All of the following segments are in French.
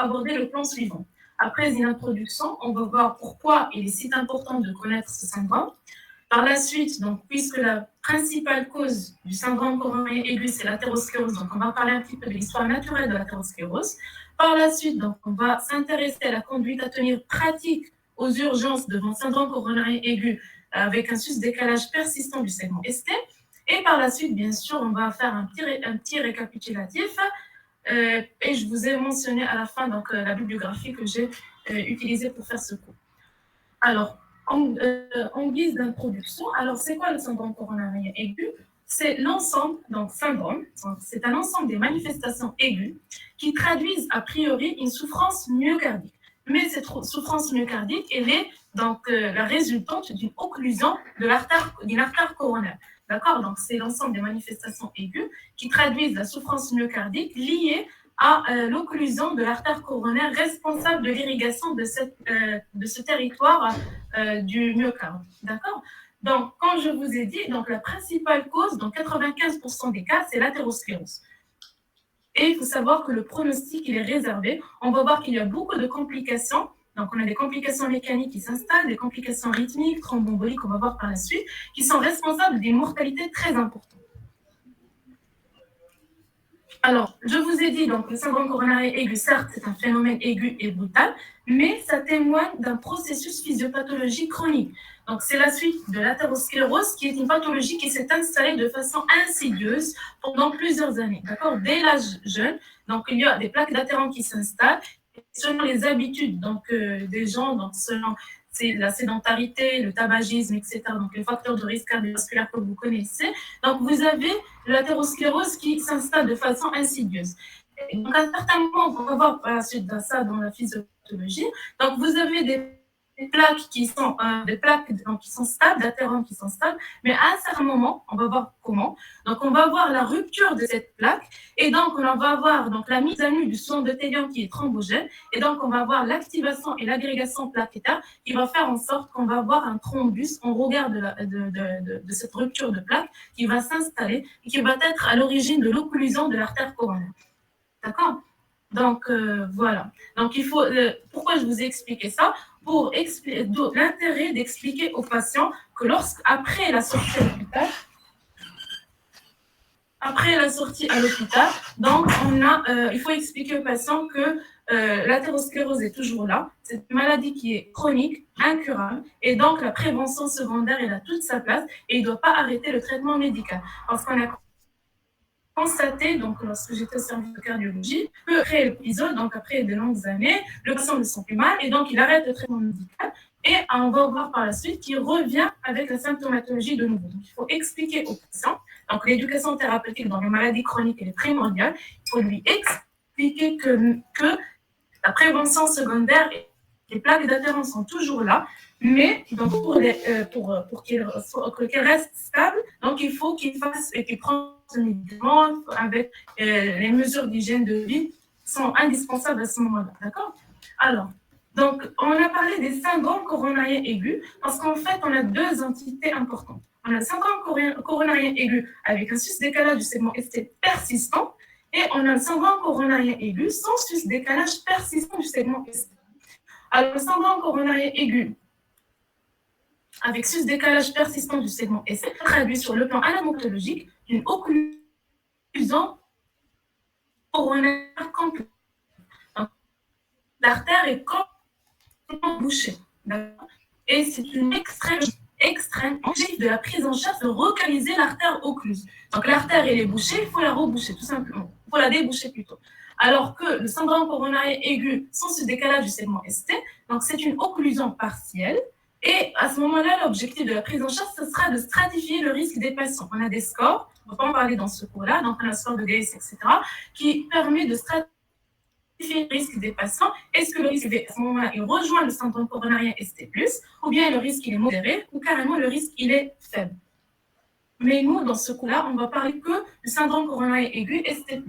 aborder le plan suivant. Après une introduction, on va voir pourquoi il est si important de connaître ce syndrome. Par la suite, donc, puisque la principale cause du syndrome coronarien aigu, c'est l'athérosclérose, donc on va parler un petit peu de l'histoire naturelle de l'athérosclérose. Par la suite, donc, on va s'intéresser à la conduite à tenir pratique aux urgences devant syndrome coronarien aigu avec un sus-décalage persistant du segment ST. Et par la suite, bien sûr, on va faire un petit récapitulatif. Et je vous ai mentionné à la fin donc, la bibliographie que j'ai utilisée pour faire ce cours. Alors, en guise d'introduction, alors c'est quoi le syndrome coronarien aigu? C'est l'ensemble, donc syndrome, c'est un ensemble des manifestations aiguës qui traduisent a priori une souffrance myocardique. Mais cette souffrance myocardique, elle est donc la résultante d'une occlusion d'une artère coronaire. D'accord? Donc, c'est l'ensemble des manifestations aiguës qui traduisent la souffrance myocardique liée à l'occlusion de l'artère coronaire responsable de l'irrigation de ce territoire du myocarde. D'accord? Donc, comme je vous ai dit, donc, la principale cause, dans 95% des cas, c'est l'athérosclérose. Et il faut savoir que le pronostic, il est réservé. On va voir qu'il y a beaucoup de complications. Donc, on a des complications mécaniques qui s'installent, des complications rythmiques, thromboemboliques, on va voir par la suite, qui sont responsables d'une mortalité très importante. Alors, je vous ai dit, donc, le syndrome coronarien aigu, certes, c'est un phénomène aigu et brutal, mais ça témoigne d'un processus physiopathologique chronique. Donc, c'est la suite de l'athérosclérose, qui est une pathologie qui s'est installée de façon insidieuse pendant plusieurs années, d'accord, dès l'âge jeune. Donc, il y a des plaques d'athérome qui s'installent, selon les habitudes donc, des gens, donc, selon la sédentarité, le tabagisme, etc., donc les facteurs de risque cardiovasculaire que vous connaissez. Donc, vous avez l'athérosclérose qui s'installe de façon insidieuse. Et donc, à un certain moment, on va voir par la suite de ça dans la physiopathologie. Donc, vous avez des plaques qui sont qui sont stables, d'athérome qui sont stables, mais à un certain moment, on va voir comment. Donc, on va voir la rupture de cette plaque, et donc on va avoir donc la mise à nu du sous endothélium qui est thrombogène, et donc on va avoir l'activation et l'agrégation plaquettaire qui va faire en sorte qu'on va avoir un thrombus en regard de cette rupture de plaque qui va s'installer et qui va être à l'origine de l'occlusion de l'artère coronaire. D'accord? Donc, voilà. Donc, il faut... pourquoi je vous ai expliqué ça? Pour l'intérêt d'expliquer aux patients que après la sortie à l'hôpital, donc il faut expliquer aux patients que l'athérosclérose est toujours là. C'est une maladie qui est chronique, incurable, et donc la prévention secondaire, elle a toute sa place et il ne doit pas arrêter le traitement médical. Parce qu'on a constaté, donc lorsque j'étais au service de cardiologie, qu'après l'épisode, donc après de longues années, le patient ne se sent plus mal et donc il arrête le traitement médical et on va voir par la suite qu'il revient avec la symptomatologie de nouveau. Donc il faut expliquer au patient, donc l'éducation thérapeutique dans les maladies chroniques elle est primordiale, il faut lui expliquer que la prévention secondaire et les plaques d'athérome sont toujours là, mais donc pour qu'elles restent stables, donc il faut qu'il fasse et qu'il prenne ce médicament avec les mesures d'hygiène de vie sont indispensables à ce moment-là, d'accord? Alors, donc on a parlé des syndromes coronariens aigus parce qu'en fait on a deux entités importantes. On a le syndrome coronarien aigu avec un sus-décalage du segment ST persistant et on a le syndrome coronarien aigu sans sus-décalage persistant du segment ST. Alors, le syndrome coronarien aigu avec sus-décalage persistant du segment ST traduit sur le plan anatomologique d'une occlusion coronaire complète. L'artère est complètement bouchée. Et c'est une extrême objectif de la prise en charge de localiser l'artère occluse. Donc l'artère elle est bouchée, il faut la reboucher tout simplement. Il faut la déboucher plutôt. Alors que le syndrome coronarien aigu sans ce décalage du segment ST, donc c'est une occlusion partielle. Et à ce moment-là, l'objectif de la prise en charge, ce sera de stratifier le risque des patients. On a des scores, on ne va pas en parler dans ce cours-là, donc on a un score de Gates, etc., qui permet de stratifier le risque des patients. Est-ce que le risque, à ce moment-là, il rejoint le syndrome coronarien ST+, ou bien le risque, il est modéré, ou carrément le risque, il est faible. Mais nous, dans ce coup-là, on va parler que du syndrome coronarien aigu ST+.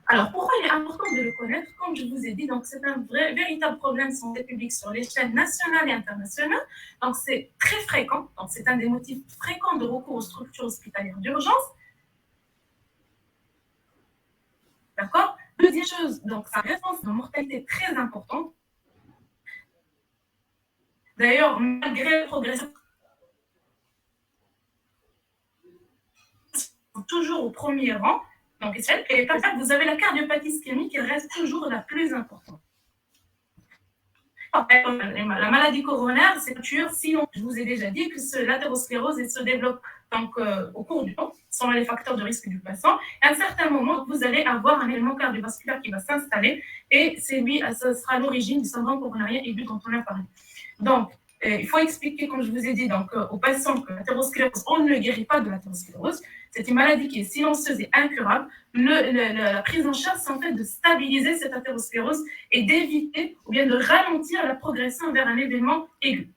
Alors, pourquoi il est important de le connaître? Comme je vous ai dit, donc c'est un véritable problème de santé publique sur l'échelle nationale et internationale. Donc, c'est très fréquent. Donc, c'est un des motifs fréquents de recours aux structures hospitalières d'urgence. D'accord? Deuxième chose, donc sa réponse de mortalité très importante. D'ailleurs, malgré la progression, toujours au premier rang. Donc, et comme ça, vous avez la cardiopathie ischémique qui reste toujours la plus importante. La maladie coronaire, c'est sûr, sinon, je vous ai déjà dit que l'athérosclérose se développe donc, au cours du temps, selon les facteurs de risque du patient. À un certain moment, vous allez avoir un élément cardiovasculaire qui va s'installer et c'est lui, ça sera l'origine du syndrome coronarien aigu dont on a parlé. Donc, il faut expliquer, comme je vous ai dit, donc, aux patients que l'athérosclérose, on ne guérit pas de l'athérosclérose. C'est une maladie qui est silencieuse et incurable. La prise en charge, c'est en fait de stabiliser cette athérosclérose et d'éviter ou bien de ralentir la progression vers un événement aigu.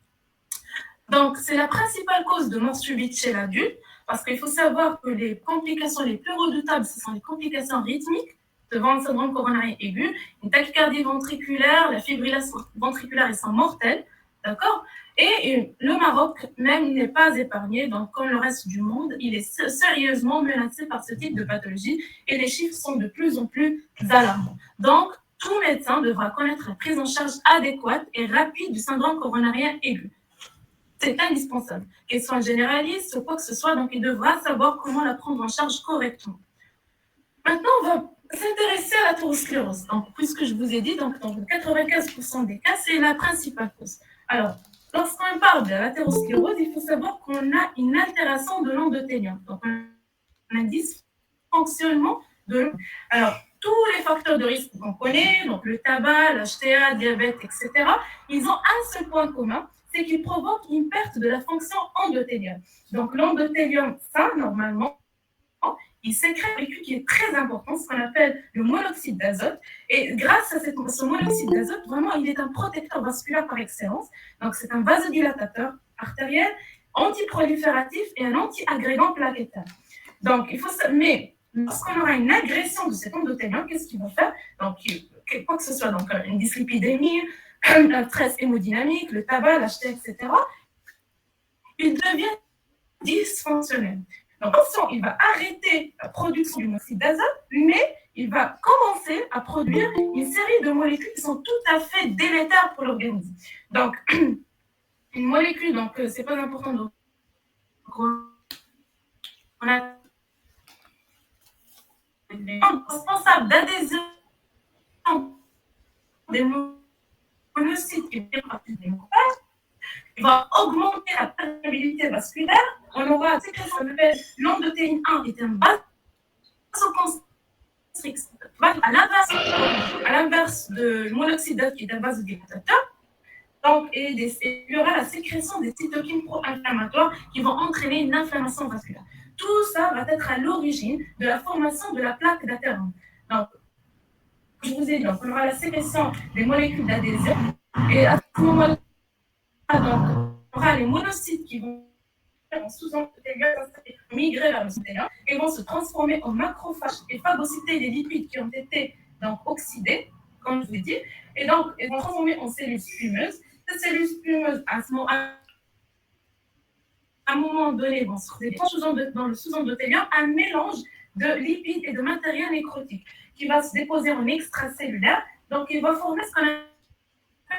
Donc, c'est la principale cause de mort subite chez l'adulte, parce qu'il faut savoir que les complications les plus redoutables, ce sont les complications rythmiques devant le syndrome coronarien aigu, une tachycardie ventriculaire, la fibrillation ventriculaire, ils sont mortels, d'accord? Et le Maroc même n'est pas épargné, donc comme le reste du monde, il est sérieusement menacé par ce type de pathologie et les chiffres sont de plus en plus alarmants. Donc, tout médecin devra connaître la prise en charge adéquate et rapide du syndrome coronarien aigu. C'est indispensable. Qu'il soit généraliste ou quoi que ce soit, donc il devra savoir comment la prendre en charge correctement. Maintenant, on va s'intéresser à l'athérosclérose. Donc, puisque je vous ai dit, donc, dans 95% des cas, c'est la principale cause. Alors, lorsqu'on parle de l'athérosclérose, il faut savoir qu'on a une altération de l'endothélium. Donc, on a un dysfonctionnement de l'endothélium. Alors, tous les facteurs de risque qu'on connaît, donc le tabac, l'HTA, diabète, etc., ils ont un seul point commun, c'est qu'ils provoquent une perte de la fonction endothéliale. Donc, l'endothélium, ça, normalement, il sécrète un molécule qui est très important, ce qu'on appelle le monoxyde d'azote. Et grâce à ce monoxyde d'azote, vraiment, il est un protecteur vasculaire par excellence. Donc, c'est un vasodilatateur artériel, antiprolifératif et un anti-agrégant plaquettaire. Donc, il faut ça. Mais lorsqu'on aura une agression de cet endothélium, qu'est-ce qu'il va faire? Donc, quoi que ce soit, donc une dyslipidémie, un stress hémodynamique, le tabac, l'HT, etc., il devient dysfonctionnel. Donc, il va arrêter la production du monoxyde d'azote, mais il va commencer à produire une série de molécules qui sont tout à fait délétères pour l'organisme. Donc, une molécule, donc c'est pas important de... On a responsable d'adhésion des monocytes qui il va augmenter la perméabilité vasculaire. On aura ce qu'on appelle l'endothéine 1 qui est un vasoconstricteur. À l'inverse de monoxyde d'azote qui est un vasodilatateur. Donc, il y aura la sécrétion des cytokines pro-inflammatoires qui vont entraîner une inflammation vasculaire. Tout ça va être à l'origine de la formation de la plaque d'athérome. Donc, je vous ai dit, donc, on aura la sécrétion des molécules d'adhésion et à ce moment-là, on aura les monocytes qui vont en sous-endothélium migrer vers le sous-endothélium et vont se transformer en macrophages et phagocyter les lipides qui ont été donc oxydés, comme je vous ai dit, et donc ils vont transformer en cellules fumeuses. Ces cellules fumeuses, à un moment donné, vont se retrouver dans le sous-endothélium un mélange de lipides et de matériel nécrotique qui va se déposer en extracellulaire. Donc, il va former ce qu'on appelle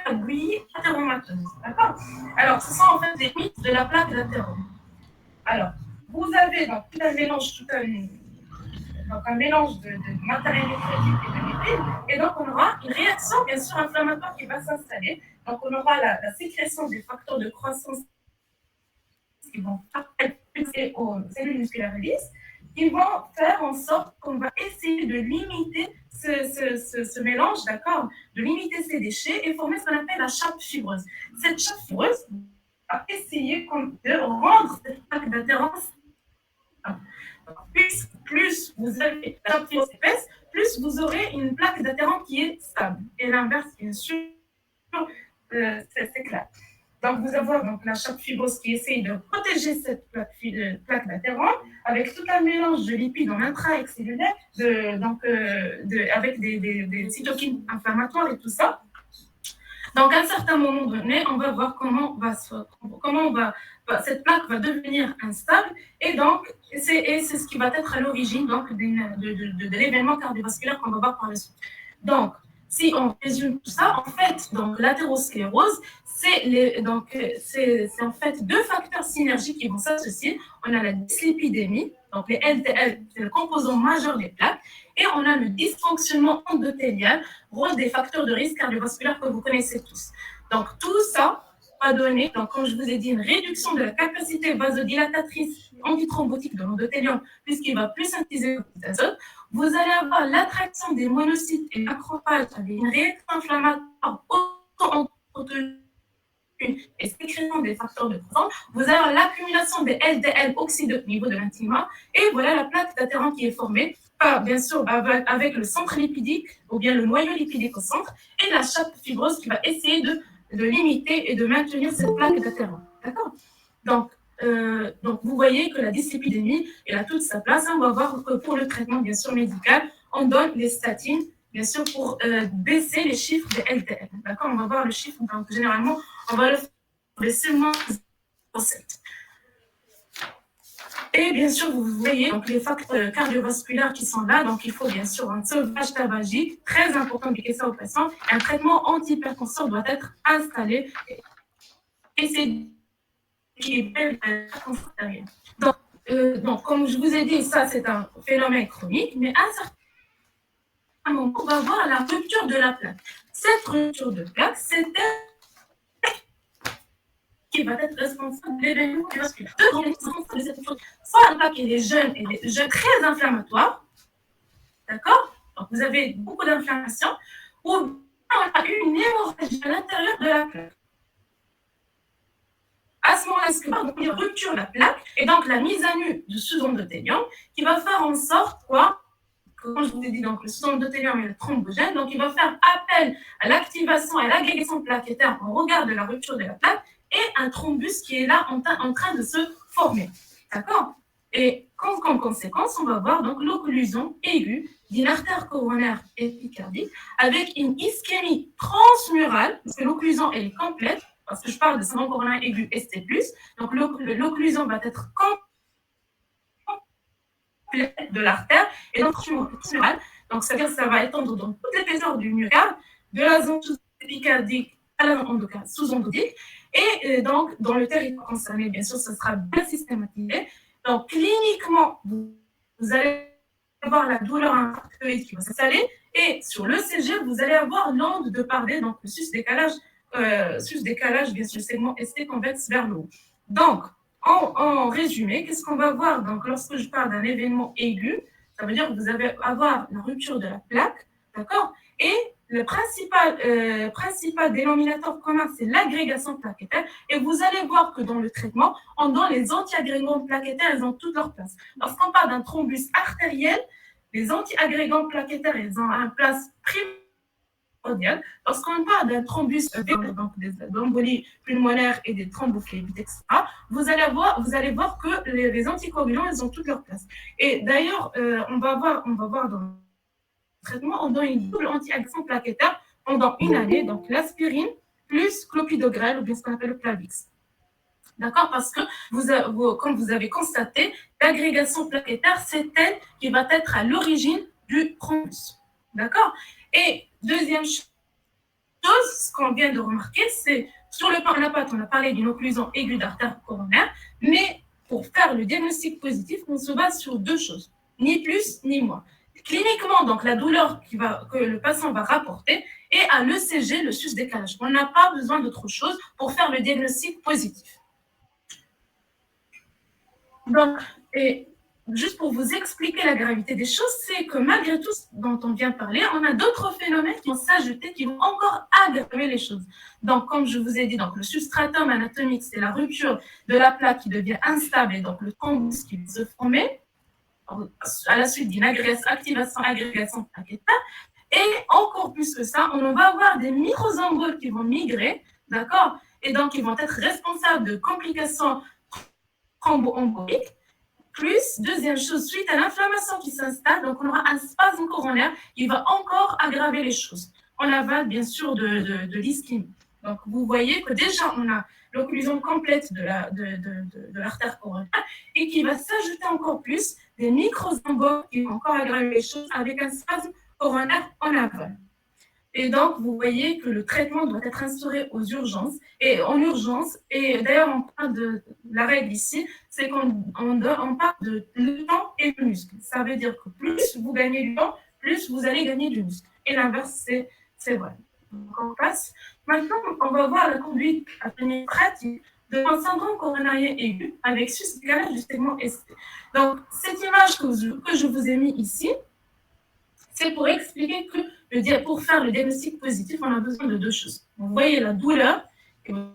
la bouillie athéromateuse. D'accord? Alors, ce sont en fait des mythes de la plaque d'athérome. Alors, vous avez donc tout un mélange, donc un mélange de matériel nécrotique et de lipides, et donc on aura une réaction bien sûr inflammatoire qui va s'installer. Donc on aura la sécrétion des facteurs de croissance qui vont impulser aux cellules musculaires lisses, qui vont faire en sorte qu'on va essayer de limiter ce mélange, d'accord, de limiter ces déchets et former ce qu'on appelle la chape fibreuse. Cette chape fibreuse va essayer de rendre cette plaque d'adhérence. Plus vous avez la chape fibreuse épaisse, plus vous aurez une plaque d'adhérence qui est stable. Et l'inverse, bien sûr, c'est clair. Donc, vous avez donc la chape fibreuse qui essaye de protéger cette plaque d'athérome avec tout un mélange de lipides en intra-excellulaire, avec des cytokines inflammatoires et tout ça. Donc, à un certain moment donné, on va voir cette plaque va devenir instable. Et donc, c'est ce qui va être à l'origine donc, de l'événement cardiovasculaire qu'on va voir par la suite. Donc, si on résume tout ça, en fait, donc l'athérosclérose, c'est en fait deux facteurs synergiques qui vont s'associer. On a la dyslipidémie, donc les LDL, c'est le composant majeur des plaques, et on a le dysfonctionnement endothélial, rôle des facteurs de risque cardiovasculaire que vous connaissez tous. Donc tout ça va donner, donc comme je vous ai dit, une réduction de la capacité vasodilatatrice antithrombotique de l'endothélium, puisqu'il va plus synthétiser d'azote. Vous allez avoir l'attraction des monocytes et macrophages avec une réaction inflammatoire auto-entretenue et sécrétion des facteurs de croissance. Vous avez l'accumulation des LDL oxydés au niveau de l'intima. Et voilà la plaque d'adhérent qui est formée, bien sûr, avec le centre lipidique ou bien le noyau lipidique au centre et la chape fibreuse qui va essayer de limiter et de maintenir cette plaque d'adhérent. D'accord? Donc, vous voyez que la dyslipidémie, elle a toute sa place. On va voir que pour le traitement, bien sûr, médical, on donne les statines, bien sûr, pour baisser les chiffres des LDL. D'accord? On va voir le chiffre, donc généralement, on va le faire seulement 7. Et bien sûr, vous voyez donc, les facteurs cardiovasculaires qui sont là. Donc, il faut bien sûr un sevrage tabagique, très important d'expliquer ça aux patients. Un traitement antihypertenseur doit être installé. Et c'est donc, comme je vous ai dit, ça, c'est un phénomène chronique, mais à un certain moment, on va voir la rupture de la plaque. Cette rupture de plaque, c'est elle qui va être responsable de l'événement cardiovasculaire. Soit la plaque est jeune et très inflammatoire, d'accord? Donc, vous avez beaucoup d'inflammation, ou on a eu une hémorragie à l'intérieur de la plaque. À ce moment-là, il rupture la plaque et donc la mise à nu du sous-endothélium qui va faire en sorte quoi, comme je vous ai dit, donc le sous-endothélium est le thrombogène, donc il va faire appel à l'activation et à l'agrégation plaquettaire en regard de la rupture de la plaque et un thrombus qui est là en train de se former. D'accord? Et comme conséquence, on va voir donc l'occlusion aiguë d'une artère coronaire épicardique avec une ischémie transmurale, parce que l'occlusion elle est complète, parce que je parle de syndrome coronaire aigu ST+, donc l'occlusion va être complète de l'artère et donc transmurale, donc c'est-à-dire que ça va étendre dans toute l'épaisseur du myocarde, de la zone sous-épicardique à la zone sous-endothélique, et donc dans le territoire concerné, bien sûr, ça sera bien systématisé. Donc cliniquement, vous allez avoir la douleur infarctoïde qui va s'installer, et sur l'ECG, vous allez avoir l'onde de Pardet, donc le sus-décalage, bien sûr, segment ST convexe vers le haut. Donc, en résumé, qu'est-ce qu'on va voir? Donc, lorsque je parle d'un événement aigu, ça veut dire que vous allez avoir la rupture de la plaque, d'accord? Et le principal dénominateur commun, c'est l'agrégation plaquettaire. Et vous allez voir que dans le traitement, on donne les antiagrégants plaquettaires, ils ont toute leur place. Lorsqu'on parle d'un thrombus artériel, les antiagrégants plaquettaires, ils ont une place primordiale. Lorsqu'on parle d'un thrombus, donc des embolies pulmonaires et des thrombophlébites, etc., vous allez voir que les anticoagulants, ils ont toute leur place. Et d'ailleurs, on va voir dans le traitement, on donne une double antiagression plaquettaire pendant une année, donc l'aspirine plus clopidogrel, ou bien ce qu'on appelle le Plavix. D'accord? Parce que, comme vous avez constaté, l'agrégation plaquettaire, c'est elle qui va être à l'origine du thrombus. D'accord? Et deuxième chose, ce qu'on vient de remarquer, c'est sur le parnapate, on a parlé d'une occlusion aiguë d'artère coronaire, mais pour faire le diagnostic positif, on se base sur deux choses, ni plus ni moins. Cliniquement, donc la douleur que le patient va rapporter, et à l'ECG, le sus-décalage. On n'a pas besoin d'autre chose pour faire le diagnostic positif. Donc, et juste pour vous expliquer la gravité des choses, c'est que malgré tout ce dont on vient de parler, on a d'autres phénomènes qui vont s'ajouter, qui vont encore aggraver les choses. Donc, comme je vous ai dit, donc, le substratum anatomique, c'est la rupture de la plaque qui devient instable et donc le thrombus qui va se former à la suite d'une activation plaquettaire. Et encore plus que ça, on va avoir des microemboles qui vont migrer, d'accord? Et donc, ils vont être responsables de complications thromboemboliques. Plus, deuxième chose, suite à l'inflammation qui s'installe, donc on aura un spasme coronaire qui va encore aggraver les choses. On avale bien sûr de l'ischémie. Donc, vous voyez que déjà, on a l'occlusion complète de l'artère coronaire et qui va s'ajouter encore plus des micro-embolies qui vont encore aggraver les choses avec un spasme coronaire en aval. Et donc, vous voyez que le traitement doit être instauré aux urgences et en urgence. Et d'ailleurs, on parle de la règle ici, c'est qu'on parle de le temps et le muscle. Ça veut dire que plus vous gagnez du temps, plus vous allez gagner du muscle. Et l'inverse, c'est vrai. Donc, on passe. Maintenant, on va voir la conduite à tenir pratique devant syndrome coronarien aigu avec suscalage du segment ST. Donc, cette image que je vous ai mise ici, c'est pour expliquer que pour faire le diagnostic positif, on a besoin de deux choses. Vous voyez la douleur qui va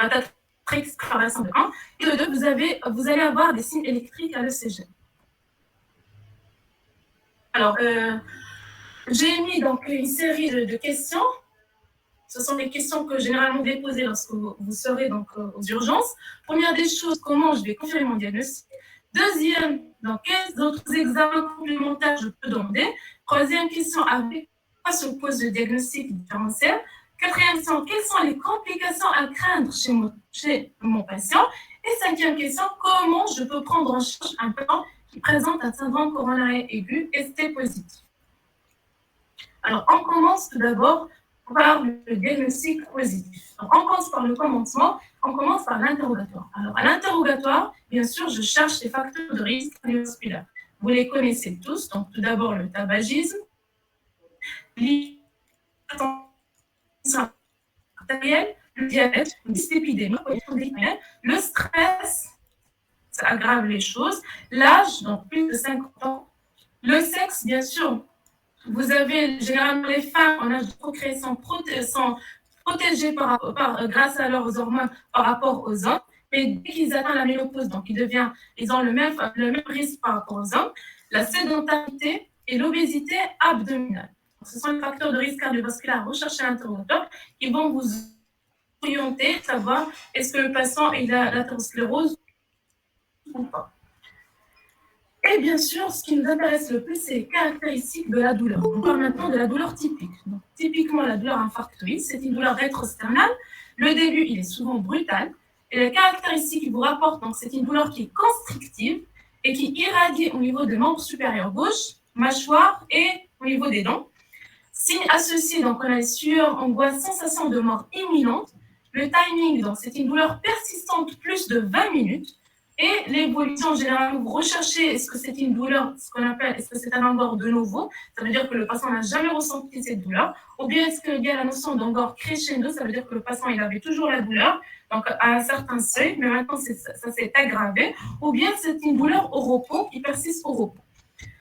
être excavation de 1, et de 2, vous allez avoir des signes électriques à l'ECG. Alors, j'ai mis donc une série de questions. Ce sont des questions que généralement vous déposez lorsque vous serez donc aux urgences. Première des choses, comment je vais confirmer mon diagnostic. Deuxième, dans quels autres examens complémentaires je peux demander. Troisième question, avec quoi se pose le diagnostic différentiel. Quatrième question, quelles sont les complications à craindre chez mon patient. Et cinquième question, comment je peux prendre en charge un patient qui présente un syndrome coronarien aigu ST positif. Alors, on commence tout d'abord par le diagnostic positif. Donc, on commence par le commencement, on commence par l'interrogatoire. Alors, à l'interrogatoire, bien sûr, je cherche les facteurs de risque cardiovasculaire. Vous les connaissez tous. Donc, tout d'abord, le tabagisme, l'hypertension artérielle, le diabète, le dyslipidémie, le stress, ça aggrave les choses, l'âge, donc plus de 50 ans, le sexe, bien sûr. Vous avez généralement les femmes en âge de procréation sont protégées grâce à leurs hormones par rapport aux hommes, mais dès qu'ils atteignent la ménopause, donc ils ont le même risque par rapport aux hommes, la sédentarité et l'obésité abdominale. Donc, ce sont les facteurs de risque cardiovasculaire à rechercher à l'interrogatoire qui vont vous orienter, savoir est-ce que le patient il a l'athérosclérose ou pas. Et bien sûr, ce qui nous intéresse le plus, c'est les caractéristiques de la douleur. On parle maintenant de la douleur typique. Donc, typiquement, la douleur infarctoïde, c'est une douleur rétrosternale. Le début, il est souvent brutal. Et les caractéristiques qu'il vous rapporte, donc, c'est une douleur qui est constrictive et qui irradie au niveau des membres supérieurs gauche, mâchoire et au niveau des dents. Signe associé, donc, on a les sueurs, angoisse, sensation de mort imminente. Le timing, donc, c'est une douleur persistante plus de 20 minutes. Et l'évolution, généralement, vous recherchez, est-ce que c'est une douleur, ce qu'on appelle, est-ce que c'est un angor de nouveau, ça veut dire que le patient n'a jamais ressenti cette douleur, ou bien est-ce qu'il y a la notion d'angor crescendo, ça veut dire que le patient, il avait toujours la douleur, donc à un certain seuil, mais maintenant, ça s'est aggravé, ou bien c'est une douleur au repos, qui persiste au repos.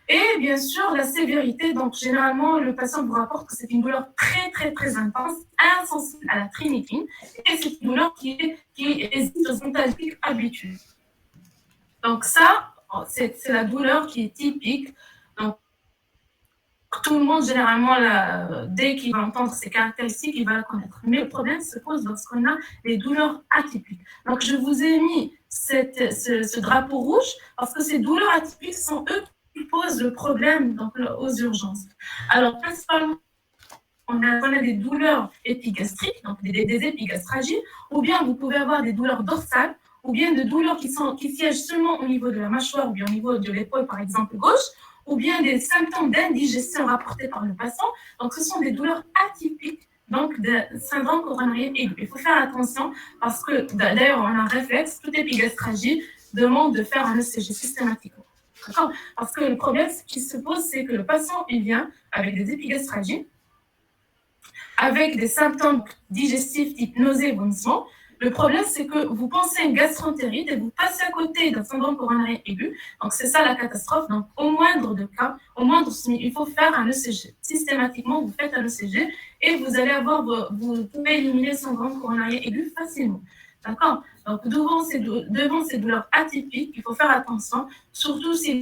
Et bien sûr, la sévérité, donc généralement, le patient vous rapporte que c'est une douleur très, très, très intense, insensible à la trinitine, et c'est une douleur qui résiste aux antalgiques habituels. Donc ça, c'est la douleur qui est typique. Donc, tout le monde, généralement, dès qu'il va entendre ces caractéristiques, il va la connaître. Mais le problème se pose lorsqu'on a les douleurs atypiques. Donc, je vous ai mis ce drapeau rouge parce que ces douleurs atypiques sont eux qui posent le problème donc, aux urgences. Alors, principalement, on a des douleurs épigastriques, donc des épigastralgies, ou bien vous pouvez avoir des douleurs dorsales, ou bien de douleurs qui siègent seulement au niveau de la mâchoire ou bien au niveau de l'épaule, par exemple, gauche, ou bien des symptômes d'indigestion rapportés par le patient. Donc, ce sont des douleurs atypiques, donc de syndrome coronarien aigu. Il faut faire attention parce que, d'ailleurs, on a un réflexe, toute épigastragie demande de faire un ECG systématiquement. D'accord ? Parce que le problème qui se pose, c'est que le patient, il vient avec des épigastragies, avec des symptômes digestifs type nausée, vomissement. Le problème, c'est que vous pensez à une gastroentérite et vous passez à côté d'un syndrome coronarien aigu. Donc, c'est ça la catastrophe. Donc, au moindre de cas, il faut faire un ECG. Systématiquement, vous faites un ECG et vous allez vous pouvez éliminer le syndrome coronarien aigu facilement. D'accord ? Donc, devant ces douleurs atypiques, il faut faire attention, surtout si le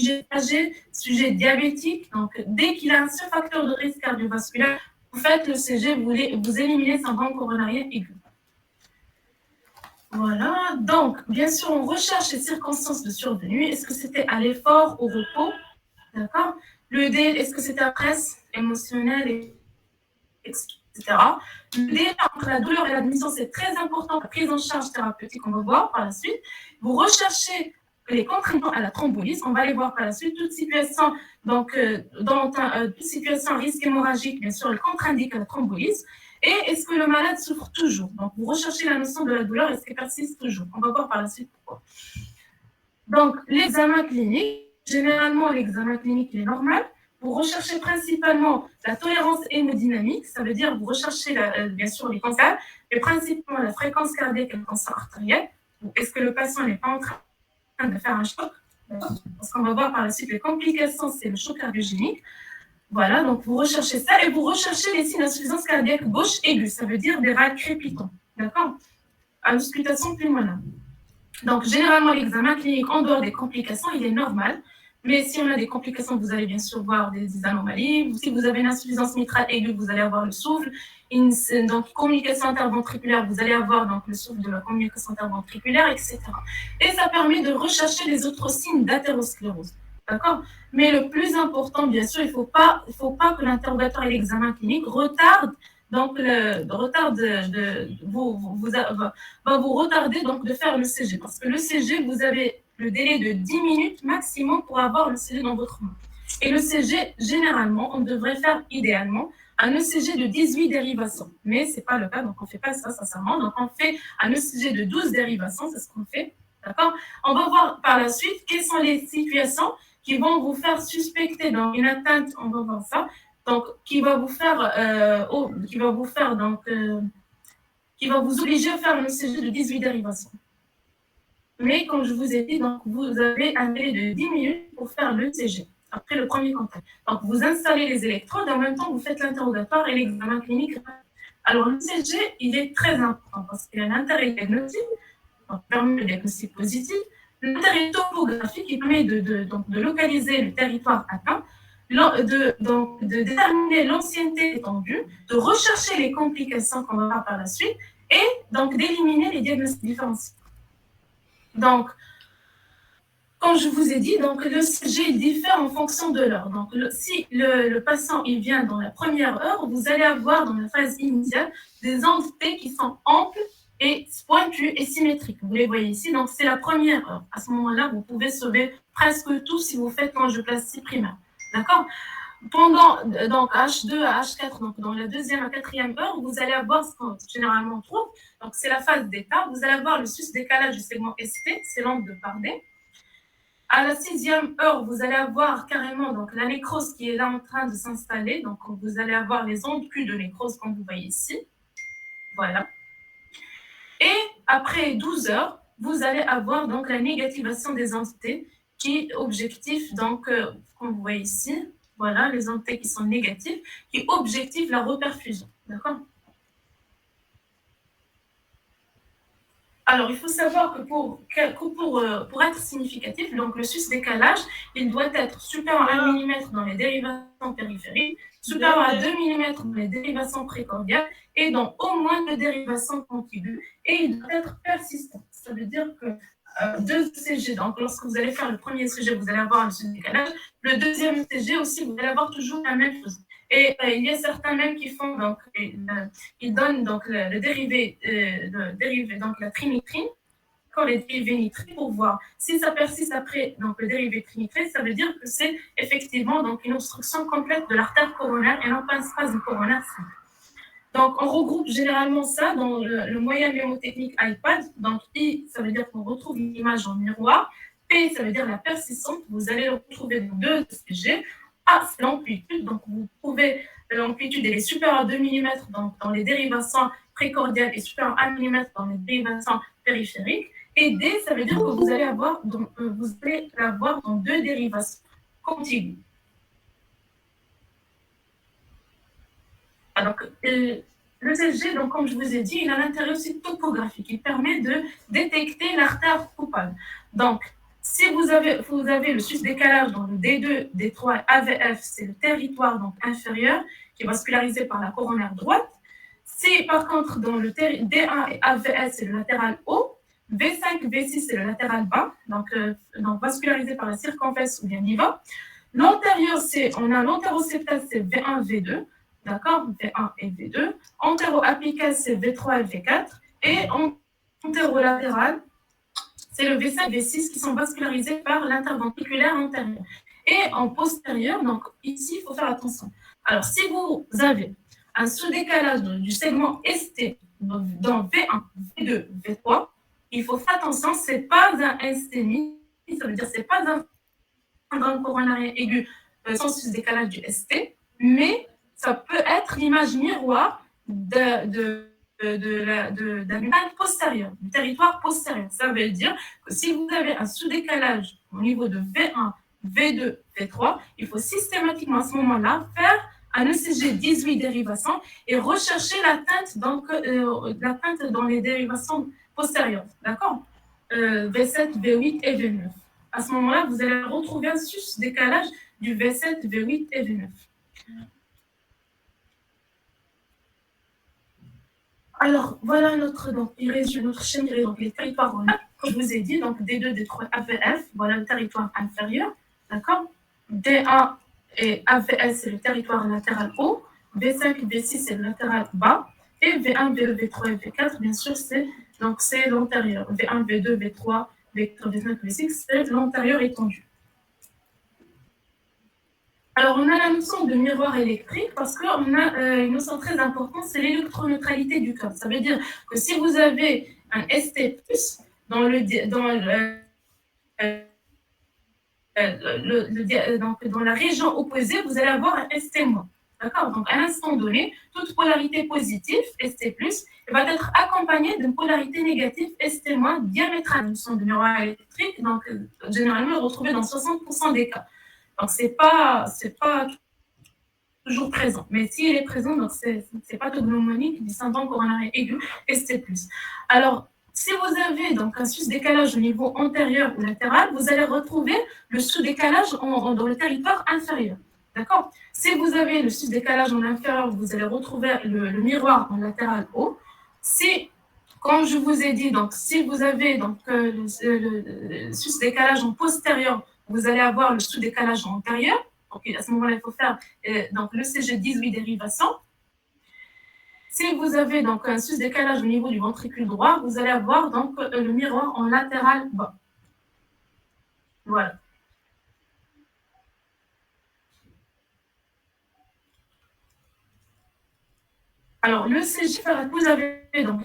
sujet diabétique. Donc, dès qu'il a un seul facteur de risque cardiovasculaire, vous faites le CG, vous éliminez le syndrome coronarien aigu. Voilà, donc, bien sûr, on recherche les circonstances de survenue. Est-ce que c'était à l'effort, au repos? D'accord. Le D, est-ce que c'était à presse émotionnelle et Le délai entre la douleur et l'admission, c'est très important. La prise en charge thérapeutique, on va voir par la suite. Vous recherchez les contraintes à la thrombolyse, on va les voir par la suite. Toute situation, donc, toute situation à risque hémorragique, bien sûr, elle contre-indique la thrombolyse. Et est-ce que le malade souffre toujours? Donc, vous recherchez la notion de la douleur, est-ce qu'elle persiste toujours? On va voir par la suite pourquoi. Donc, l'examen clinique, généralement, l'examen clinique est normal. Vous recherchez principalement la tolérance hémodynamique, ça veut dire vous recherchez bien sûr les cancers, mais principalement la fréquence cardiaque et le cancer artériel. Est-ce que le patient n'est pas en train de faire un choc? Parce qu'on va voir par la suite les complications, c'est le choc cardiogénique. Voilà, donc vous recherchez ça et vous recherchez les signes d'insuffisance cardiaque gauche aiguë, ça veut dire des râles crépitants, d'accord? Auscultation pulmonaire. Donc, généralement, l'examen clinique, en dehors des complications, il est normal. Mais si on a des complications, vous allez bien sûr voir des anomalies. Si vous avez une insuffisance mitrale aiguë, vous allez avoir le souffle. Donc, communication interventriculaire, vous allez avoir donc, le souffle de la communication interventriculaire, etc. Et ça permet de rechercher les autres signes d'athérosclérose. D'accord? Mais le plus important, bien sûr, il ne faut pas que l'interrogatoire et l'examen clinique retardent donc le retard va vous retarder donc de faire le CG. Parce que le CG, vous avez le délai de 10 minutes maximum pour avoir le CG dans votre main. Et le CG, généralement, on devrait faire idéalement un ECG de 18 dérivations. Mais ce n'est pas le cas, donc on ne fait pas ça, sincèrement. Donc on fait un ECG de 12 dérivations, c'est ce qu'on fait. D'accord? On va voir par la suite quelles sont les situations qui vont vous faire suspecter dans une atteinte, on va voir ça, donc qui va vous obliger à faire un ECG de 18 dérivations. Mais comme je vous ai dit, donc vous avez un délai de 10 minutes pour faire l'ECG après le premier contact. Donc vous installez les électrodes, en même temps vous faites l'interrogatoire et l'examen clinique. Alors l'ECG, il est très important parce qu'il y a un intérêt diagnostique, donc permet le diagnostic positif, l'intérêt topographique qui permet de localiser le territoire atteint, de déterminer l'ancienneté étendue, de rechercher les complications qu'on va voir par la suite et donc d'éliminer les diagnostics différenciés. Donc, comme je vous ai dit, donc le CG diffère en fonction de l'heure. Donc, si le patient il vient dans la première heure, vous allez avoir dans la phase initiale des ondes T qui sont amples et pointues et symétriques. Vous les voyez ici, donc c'est la première heure. À ce moment-là, vous pouvez sauver presque tout si vous faites l'angioplastie primaire. D'accord? Pendant donc H2 à H4, donc dans la deuxième à quatrième heure, vous allez avoir ce qu'on généralement trouve. Donc c'est la phase d'état. Vous allez avoir le sus-décalage du segment ST, c'est l'angle de Pardet. À la 6e heure, vous allez avoir carrément donc, la nécrose qui est là en train de s'installer. Donc, vous allez avoir les ondes Q de nécrose, comme vous voyez ici. Voilà. Et après 12 heures, vous allez avoir donc la négativation des entités qui est objectif, donc, comme vous voyez ici, voilà, les entités qui sont négatives, qui objectifent la reperfusion. D'accord? Alors, il faut savoir que pour être significatif, donc le sus-décalage, il doit être supérieur à 1 mm dans les dérivations périphériques, supérieur à 2 mm dans les dérivations précordiales et dans au moins 2 dérivations contiguës. Et il doit être persistant. Ça veut dire que 2 ECG, donc lorsque vous allez faire le premier ECG, vous allez avoir le sus-décalage. Le deuxième ECG aussi, vous allez avoir toujours la même chose. Et il y a certains même qui font, donc, ils donnent donc le dérivé, donc la trinitrine, les dérivés nitrés, pour voir si ça persiste après donc, le dérivé trinitré, ça veut dire que c'est effectivement donc, une obstruction complète de l'artère coronaire et non pas un spasme coronaire simple. Donc, on regroupe généralement ça dans le moyen mnémotechnique iPad. Donc, I, ça veut dire qu'on retrouve l'image en miroir. P, ça veut dire la persistance. Vous allez le retrouver dans 2 ECG. A, c'est l'amplitude. Donc, vous trouvez l'amplitude, elle est supérieure à 2 mm dans les dérivations précordiales et supérieure à 1 mm dans les dérivations périphériques. Et D, ça veut dire que vous allez l'avoir dans 2 dérivations contiguës. Donc, le CG, donc, comme je vous ai dit, il a un intérêt aussi topographique. Il permet de détecter l'artère coupable. Donc, si vous avez le sus-décalage dans le D2, D3, AVF, c'est le territoire donc, inférieur qui est vascularisé par la coronaire droite. Si par contre dans le D1 et AVS, c'est le latéral haut, V5, V6, c'est le latéral bas, donc vascularisé par la circonflexe ou bien l'IVA. L'antérieur, on a l'antéroseptal, c'est V1, V2. d'accord, V1 et V2. Antéro-apical, c'est V3 et V4. Et antérolatéral, c'est le V5 et V6 qui sont vascularisés par l'interventriculaire antérieur. Et en postérieur, donc ici, il faut faire attention. Alors, si vous avez un sous-décalage du segment ST dans V1, V2, V3, il faut faire attention, ce n'est pas un STMI, ça veut dire que ce n'est pas un syndrome coronarien aigu sans sous-décalage du ST, mais ça peut être l'image miroir d'un lumen postérieur, du territoire postérieur. Ça veut dire que si vous avez un sous-décalage au niveau de V1, V2, V3, il faut systématiquement à ce moment-là faire un ECG 18 dérivations et rechercher l'atteinte dans les dérivations postérieures. D'accord, V7, V8 et V9. À ce moment-là, vous allez retrouver un sus-décalage du V7, V8 et V9. Alors, voilà notre schéma, donc les territoires, comme je vous ai dit, donc D2, D3, AVF, voilà le territoire inférieur, d'accord. D1 et AVS, c'est le territoire latéral haut, V5, V6, c'est le latéral bas, et V1, V2, V3 et V4, bien sûr, c'est l'antérieur. V1, V2, V3, V4, V5, V6, c'est l'antérieur étendu. Alors, on a la notion de miroir électrique parce qu'on a une notion très importante, c'est l'électroneutralité du corps. Ça veut dire que si vous avez un ST+, dans la région opposée, vous allez avoir un ST-. D'accord. Donc, à l'instant donné, toute polarité positive, ST+, va être accompagnée d'une polarité négative, ST- diamétrale. La notion de miroir électrique, donc, généralement, retrouvée dans 60% des cas. Donc, c'est pas toujours présent. Mais s'il est présent, donc c'est pathognomonique du syndrome coronarien aigu, ST+. Alors, si vous avez donc un sus-décalage au niveau antérieur ou latéral, vous allez retrouver le sous-décalage dans le territoire inférieur. D'accord. Si vous avez le sus-décalage en inférieur, vous allez retrouver le miroir en latéral haut. Si, comme je vous ai dit, donc si vous avez donc le sus-décalage en postérieur, vous allez avoir le sous-décalage antérieur. Donc, à ce moment-là, il faut faire donc, le CG 18 dérivations. Si vous avez donc un sus-décalage au niveau du ventricule droit, vous allez avoir donc le miroir en latéral bas. Voilà. Alors, le CG, vous avez donc,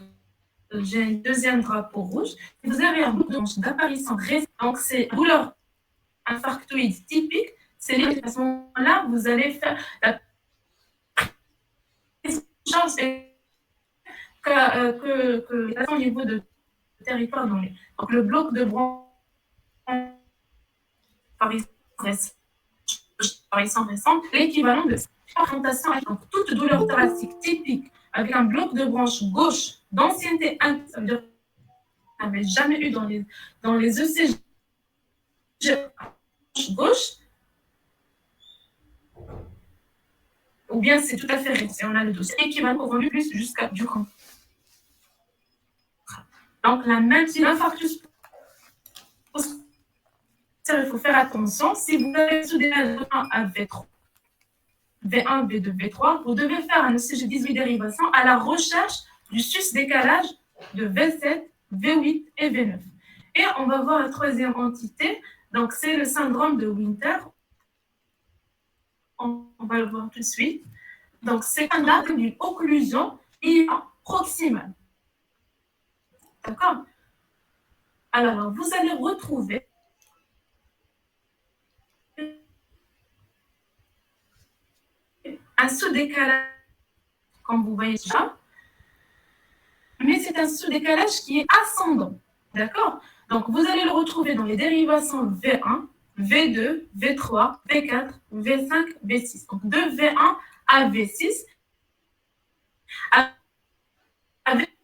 j'ai un deuxième drapeau rouge. Vous avez un bouton d'apparition récente. Donc, c'est douleur infarctoïde typique. C'est à ce moment-là, vous allez faire la chance que au niveau de territoire donné. Donc, le bloc de branche apparition récente, l'équivalent de présentation donc toute douleur thoracique typique avec un bloc de branche gauche d'ancienneté 1, ça veut dire qu'on n'avait jamais eu dans les ECG gauche, ou bien c'est tout à fait récent. On a le dossier équivalent au revenu plus jusqu'à du camp. Donc, la même si l'infarctus, il faut faire attention. Si vous avez sous des 1 à V3, V1, V2, V3, vous devez faire un ECG 18 dérivation à la recherche du sus-décalage de V7, V8 et V9. Et on va voir la troisième entité. Donc, c'est le syndrome de Winter. On va le voir tout de suite. Donc, c'est un acte d'une occlusion proximale. D'accord. Alors, vous allez retrouver un sous-décalage, comme vous voyez déjà, mais c'est un sous-décalage qui est ascendant. D'accord. Donc, vous allez le retrouver dans les dérivations V1, V2, V3, V4, V5, V6. Donc, de V1 à V6, avec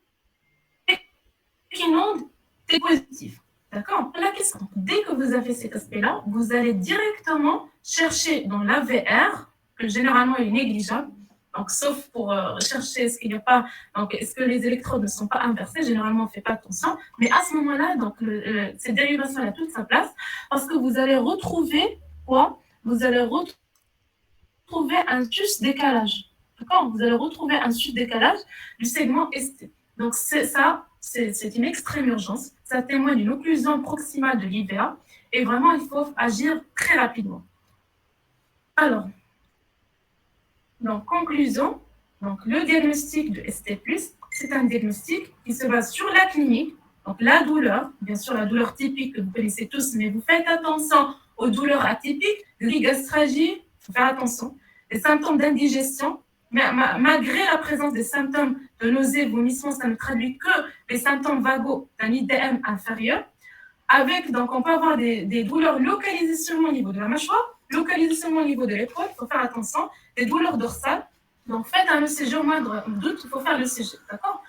une onde T positive. D'accord. La question, dès que vous avez cet aspect-là, vous allez directement chercher dans l'AVR, que généralement est négligeable, donc sauf pour rechercher est-ce qu'il n'y a pas, donc est-ce que les électrodes ne sont pas inversées, généralement on ne fait pas attention, mais à ce moment-là, donc cette dérivation a toute sa place, parce que vous allez retrouver quoi? Vous allez retrouver un sus-décalage. d'accord? Vous allez retrouver un sous-décalage du segment ST. Donc, c'est une extrême urgence. Ça témoigne d'une occlusion proximale de l'IVA. Et vraiment, il faut agir très rapidement. Alors, donc, conclusion. Donc, le diagnostic de ST+, c'est un diagnostic qui se base sur la clinique, donc la douleur, bien sûr la douleur typique que vous connaissez tous, mais vous faites attention aux douleurs atypiques, gastralgie, il faut faire attention, les symptômes d'indigestion, mais malgré la présence des symptômes de nausée, vomissement, ça ne traduit que les symptômes vagaux d'un IDM inférieur. Avec, donc, on peut avoir des douleurs localisées seulement au niveau de la mâchoire, localisées seulement au niveau de l'épaule, il faut faire attention, des douleurs dorsales. Donc, faites un ECG au moindre doute, il faut faire l'ECG, d'accord?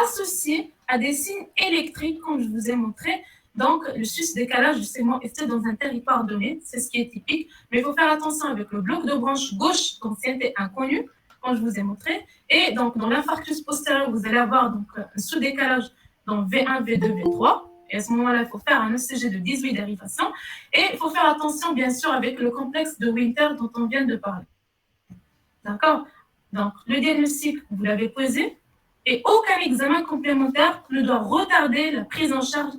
Associé à des signes électriques, comme je vous ai montré, donc le sus-décalage du segment ST dans un territoire donné, c'est ce qui est typique, mais il faut faire attention avec le bloc de branche gauche, d'ancienneté inconnue, comme je vous ai montré, et donc dans l'infarctus postérieur, vous allez avoir donc un sous-décalage dans V1, V2, V3, et à ce moment-là, il faut faire un ECG de 18 dérivations, et il faut faire attention, bien sûr, avec le complexe de Winter dont on vient de parler. D'accord? Donc, le diagnostic, vous l'avez posé, et aucun examen complémentaire ne doit retarder la prise en charge,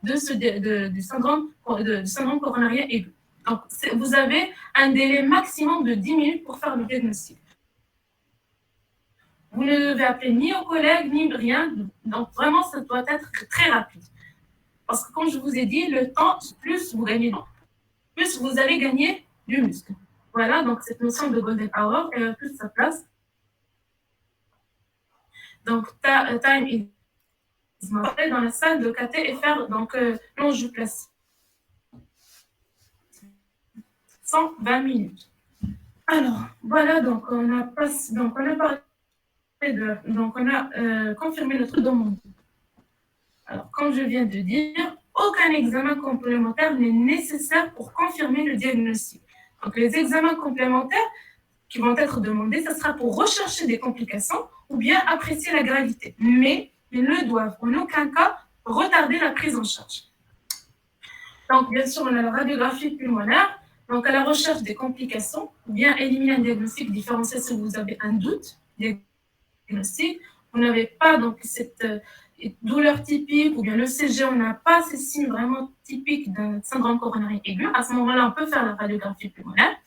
du syndrome coronarien aigu. Donc, vous avez un délai maximum de 10 minutes pour faire le diagnostic. Vous ne devez appeler ni aux collègues, ni rien. Donc, vraiment, ça doit être très rapide. Parce que, comme je vous ai dit, le temps, plus vous gagnez, plus vous allez gagner du muscle. Voilà, donc cette notion de golden hour, elle a toute sa place. Donc, time is money dans la salle de KT et faire donc l'angioplastie. 120 minutes. Alors, voilà, donc on a confirmé notre demande. Alors, comme je viens de dire, aucun examen complémentaire n'est nécessaire pour confirmer le diagnostic. Donc, les examens complémentaires qui vont être demandés, ce sera pour rechercher des complications ou bien apprécier la gravité. Mais ils ne doivent en aucun cas retarder la prise en charge. Donc, bien sûr, on a la radiographie pulmonaire, donc à la recherche des complications, ou bien éliminer un diagnostic différencié si vous avez un doute diagnostic. Vous n'avez pas donc cette douleur typique, ou bien le CG, on n'a pas ces signes vraiment typiques d'un syndrome coronarien aigu. À ce moment-là, on peut faire la radiographie pulmonaire.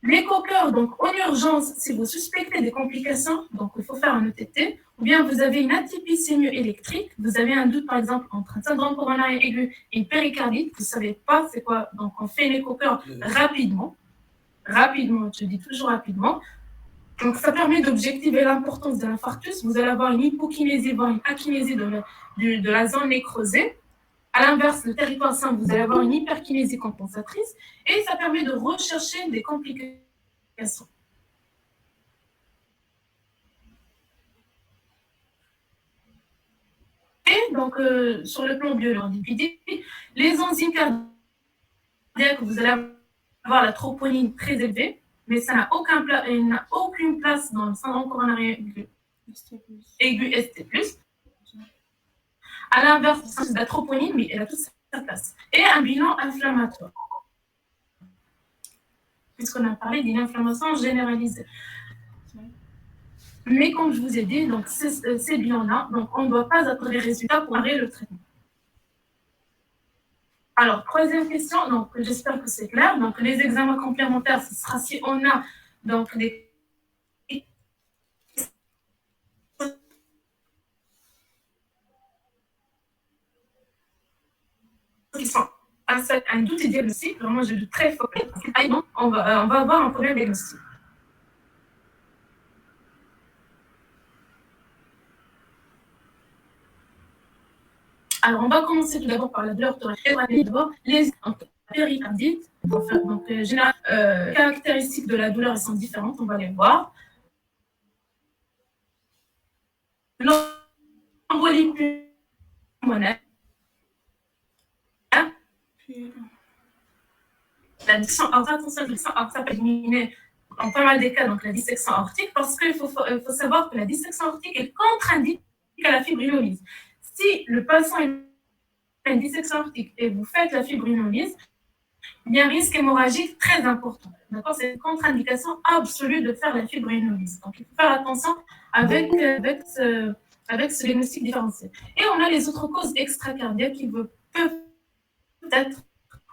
L'écho-cœur, donc en urgence, si vous suspectez des complications, donc il faut faire un ETT, ou bien vous avez une atypisémie électrique, vous avez un doute par exemple entre un syndrome coronarien aigu et une péricardite, vous ne savez pas c'est quoi, donc on fait l'écho-cœur rapidement, je dis toujours rapidement. Donc ça permet d'objectiver l'importance de l'infarctus, vous allez avoir une hypokinésie, voire une akinésie de la zone nécrosée. À l'inverse, le territoire sain, vous allez avoir une hyperkinésie compensatrice et ça permet de rechercher des complications. Et donc, sur le plan biologique, les enzymes cardiaques, vous allez avoir la troponine très élevée, mais ça n'a aucune place dans le syndrome coronarien aigu ST+. À l'inverse de la troponine, mais elle a toute sa place. Et un bilan inflammatoire. Puisqu'on a parlé d'une inflammation généralisée. Mais comme je vous ai dit, donc ces bilans-là, donc on ne doit pas attendre les résultats pour arrêter le traitement. Alors, troisième question, donc j'espère que c'est clair. Donc, les examens complémentaires, ce sera si on a donc des qui sont un doute diagnostic, vraiment j'ai de très fort. On va avoir un problème diagnostic. Alors, on va commencer tout d'abord par la douleur thoracique. D'abord, les péricardites. Donc, caractéristiques de la douleur, elles sont différentes, on va les voir. L'embolie pulmonaire. La dissection aortique, ça peut éliminer en pas mal des cas donc la dissection aortique parce qu'il faut savoir que la dissection aortique est contre-indiquée à la fibrinolyse. Si le patient a une dissection aortique et vous faites la fibrinolyse, il y a un risque hémorragique très important. D'accord? C'est une contre-indication absolue de faire la fibrinolyse. Donc, il faut faire attention avec ce diagnostic différentiel. Et on a les autres causes extracardiaques qui peuvent être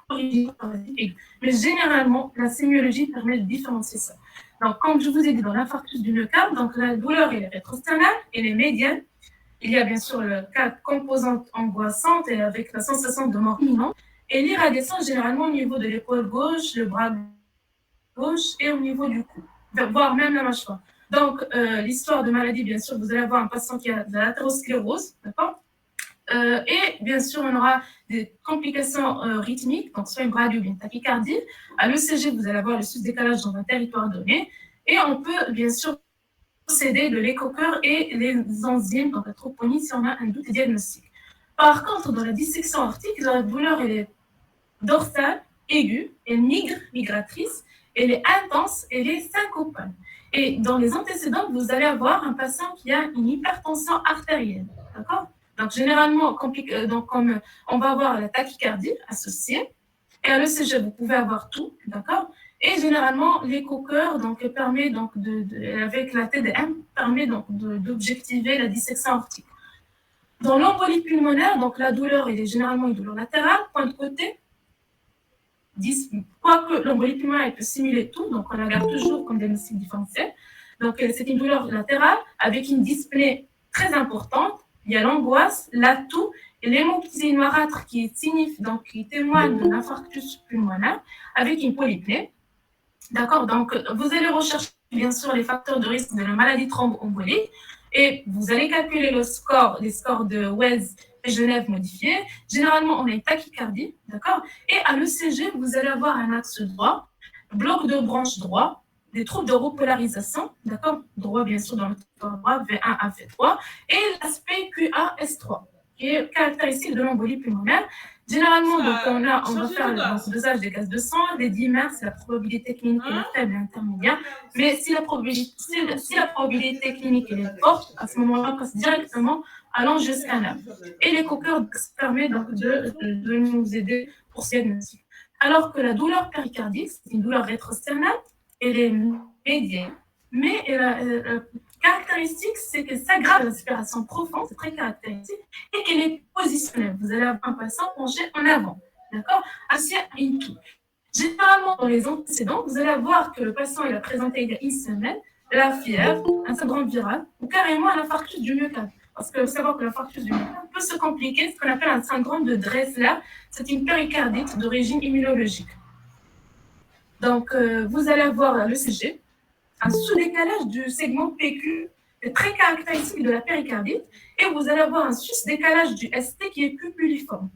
originaires par la fibrine. Mais généralement, la sémiologie permet de différencier ça. Donc, comme je vous ai dit, dans l'infarctus du myocarde, donc la douleur elle est rétrosternale, elle est médiane. Il y a bien sûr le cas composante angoissante et avec la sensation de mort imminente. Et l'irradiation, généralement, au niveau de l'épaule gauche, le bras gauche et au niveau du cou, voire même la mâchoire. Donc, l'histoire de maladie, bien sûr, vous allez avoir un patient qui a de l'athérosclérose, d'accord et bien sûr, on aura des complications rythmiques, donc soit une bradyie ou une tachycardie. À l'ECG, vous allez avoir le sous-décalage dans un territoire donné. Et on peut bien sûr procéder de l'écho-cœur et les enzymes, donc la troponie, si on a un doute diagnostique. Par contre, dans la dissection aortique, la douleur elle est dorsale, aiguë, elle migre, migratrice, elle est intense, elle est syncopale. Et dans les antécédents, vous allez avoir un patient qui a une hypertension artérielle. D'accord? Donc, généralement, comme on va avoir la tachycardie associée. Et à l'ECG, vous pouvez avoir tout. D'accord? Et généralement, l'écho-cœur permet, avec la TDM, permet d'objectiver la dissection aortique. Dans l'embolie pulmonaire, donc la douleur, elle est généralement une douleur latérale, point de côté. Quoique l'embolie pulmonaire elle peut simuler tout, donc on la garde toujours comme diagnostic différentiel. Donc c'est une douleur latérale avec une dyspnée très importante. Il y a l'angoisse, l'atout et l'hémoptysie noirâtre qui témoigne de l'infarctus pulmonaire avec une polypnée. D'accord? Donc vous allez rechercher bien sûr les facteurs de risque de la maladie thromboembolique et vous allez calculer les scores de Wells et Genève modifiés. Généralement, on a une tachycardie, d'accord? Et à l'ECG, vous allez avoir un axe droit, bloc de branche droit, des troubles de repolarisation, d'accord? Droit, bien sûr, dans le droit, V1 à V3, et l'aspect QA-S3, qui est caractéristique de l'embolie pulmonaire. Généralement, on va faire le dosage des gaz de sang, des dimères, c'est la probabilité clinique elle est faible et intermédiaire. Mais si la probabilité clinique elle est forte, à ce moment-là, on passe directement à l'angioscanner. Et l'écho-cœur permet de nous aider pour ce diagnostic. Alors que la douleur péricardique, c'est une douleur rétrosternale, elle est médiane, mais la caractéristique, c'est qu'elle s'aggrave à l'aspiration profonde, c'est très caractéristique, et qu'elle est positionnelle. Vous allez avoir un patient penché en avant, d'accord, assis à une toux. Généralement, dans les antécédents, vous allez voir que le patient il a présenté il y a une semaine la fièvre, un syndrome viral, ou carrément un infarctus du myocarde. Parce que vous savez que l'infarctus du myocarde peut se compliquer, ce qu'on appelle un syndrome de Dressler. C'est une péricardite d'origine immunologique. Donc, vous allez avoir l'ECG, un sous-décalage du segment PQ très caractéristique de la péricardite, et vous allez avoir un sus-décalage du ST qui est cupuliforme,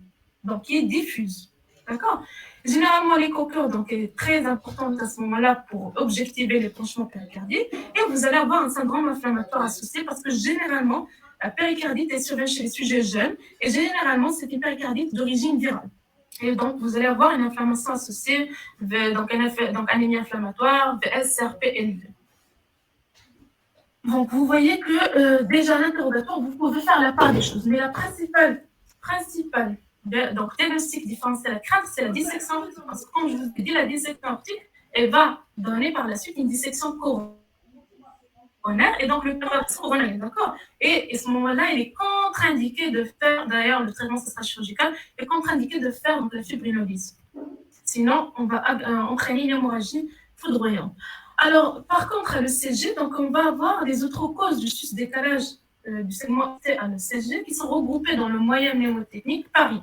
donc qui est diffuse. D'accord? Généralement, l'écho-cœur est très important à ce moment-là pour objectiver les penchements péricardiques, et vous allez avoir un syndrome inflammatoire associé parce que généralement, la péricardite est survenue chez les sujets jeunes, et généralement, c'est une péricardite d'origine virale. Et donc, vous allez avoir une inflammation associée, donc anémie inflammatoire, SRP élevé. Donc, vous voyez que déjà à l'interrogatoire, vous pouvez faire la part des choses. Mais la principale diagnostic différentiel à craindre, c'est la dissection aortique. Parce que, comme je vous ai dit, la dissection aortique, elle va donner par la suite une dissection coronaire. Et donc, le coronaire, d'accord? Et à ce moment-là, il est contre-indiqué de faire, d'ailleurs, le traitement ce sera chirurgical, est contre-indiqué de faire la fibrinolyse. Sinon, on va entraîner une hémorragie foudroyante. Alors, par contre, à l'ECG, on va avoir les autres causes du sus-décalage du segment T à l'ECG qui sont regroupées dans le moyen mnémotechnique Paris.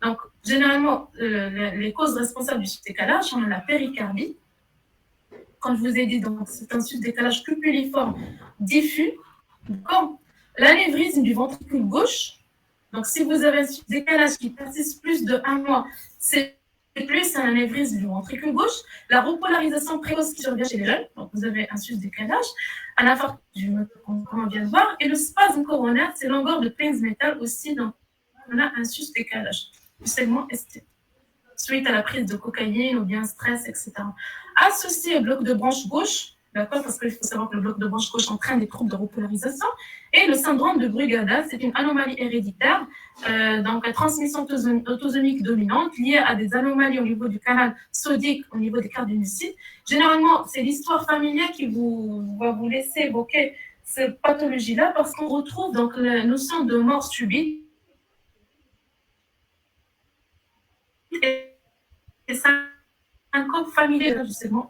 Donc, généralement, les causes responsables du sus-décalage, on a la péricardie. Comme je vous ai dit, c'est un sus-décalage cupuliforme diffus. Comme l'anévrisme du ventricule gauche. Donc, si vous avez un sus-décalage qui persiste plus de 1 mois, c'est plus un anévrisme du ventricule gauche, la repolarisation précoce qui survient chez les jeunes, donc vous avez un sus-décalage, un infarctus du myocarde, comme on vient de voir, et le spasme coronaire, c'est l'angor de Painsmetal aussi, donc on a un sus-décalage du segment ST, suite à la prise de cocaïne ou bien stress, etc. Associé au bloc de branche gauche, d'accord, parce qu'il faut savoir que le bloc de branche gauche entraîne des troubles de repolarisation. Et le syndrome de Brugada, c'est une anomalie héréditaire, donc la transmission autosomique dominante liée à des anomalies au niveau du canal sodique, au niveau des cardiomécytes. Généralement, c'est l'histoire familiale qui va vous laisser évoquer cette pathologie-là, parce qu'on retrouve donc la notion de mort subite. Et c'est un code familial, justement.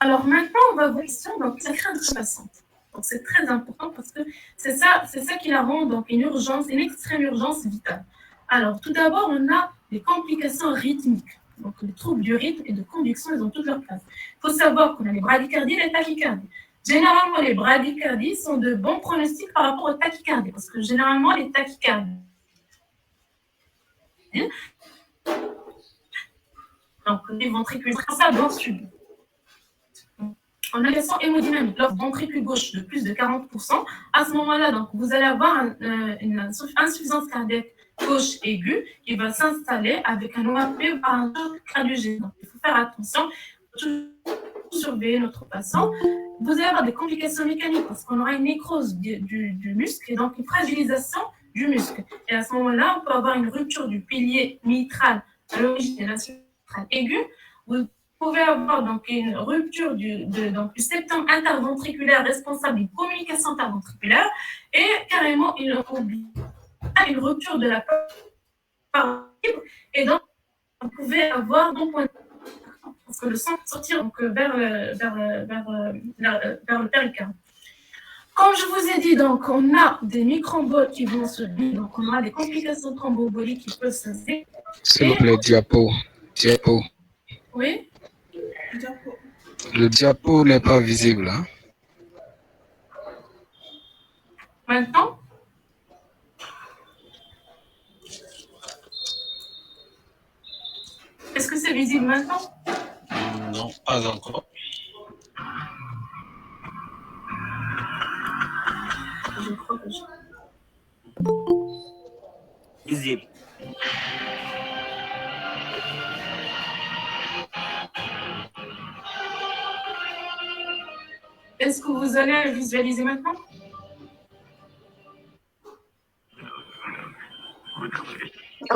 Alors maintenant, on va voir donc la crainte passante. Donc c'est très important parce que c'est ça qui la rend donc une urgence, une extrême urgence vitale. Alors tout d'abord, on a les complications rythmiques. Donc les troubles du rythme et de conduction, ils ont toute leur place. Il faut savoir qu'on a les bradycardies et les tachycardies. Généralement, les bradycardies sont de bons pronostics par rapport aux tachycardies, parce que généralement, les tachycardies, donc les ventricules, ça doit subir. En agression hémodynamique, l'offre ventricule gauche de plus de 40%, à ce moment-là, donc, vous allez avoir une insuffisance cardiaque gauche aiguë qui va s'installer avec un OAP par un choc cardiogène. Donc, il faut faire attention, toujours surveiller notre patient. Vous allez avoir des complications mécaniques parce qu'on aura une nécrose du muscle et donc une fragilisation du muscle. Et à ce moment-là, on peut avoir une rupture du pilier mitral à l'origine de l'insuffisance aiguë. Vous pouvez avoir donc une rupture du septum interventriculaire responsable d'une communication interventriculaire et carrément une rupture de la paroi et donc vous pouvez avoir donc parce que le sang sortir donc vers le péricarde. Comme je vous ai dit, donc on a des micromboles qui vont se vivre, donc on a des complications thromboboliques qui peuvent s'installer. S'il vous plaît, diapo. Oui. Le diapo n'est pas visible. Hein? Maintenant. Est-ce que c'est visible maintenant? Non, pas encore. Je crois que visible. Est-ce que vous allez visualiser maintenant?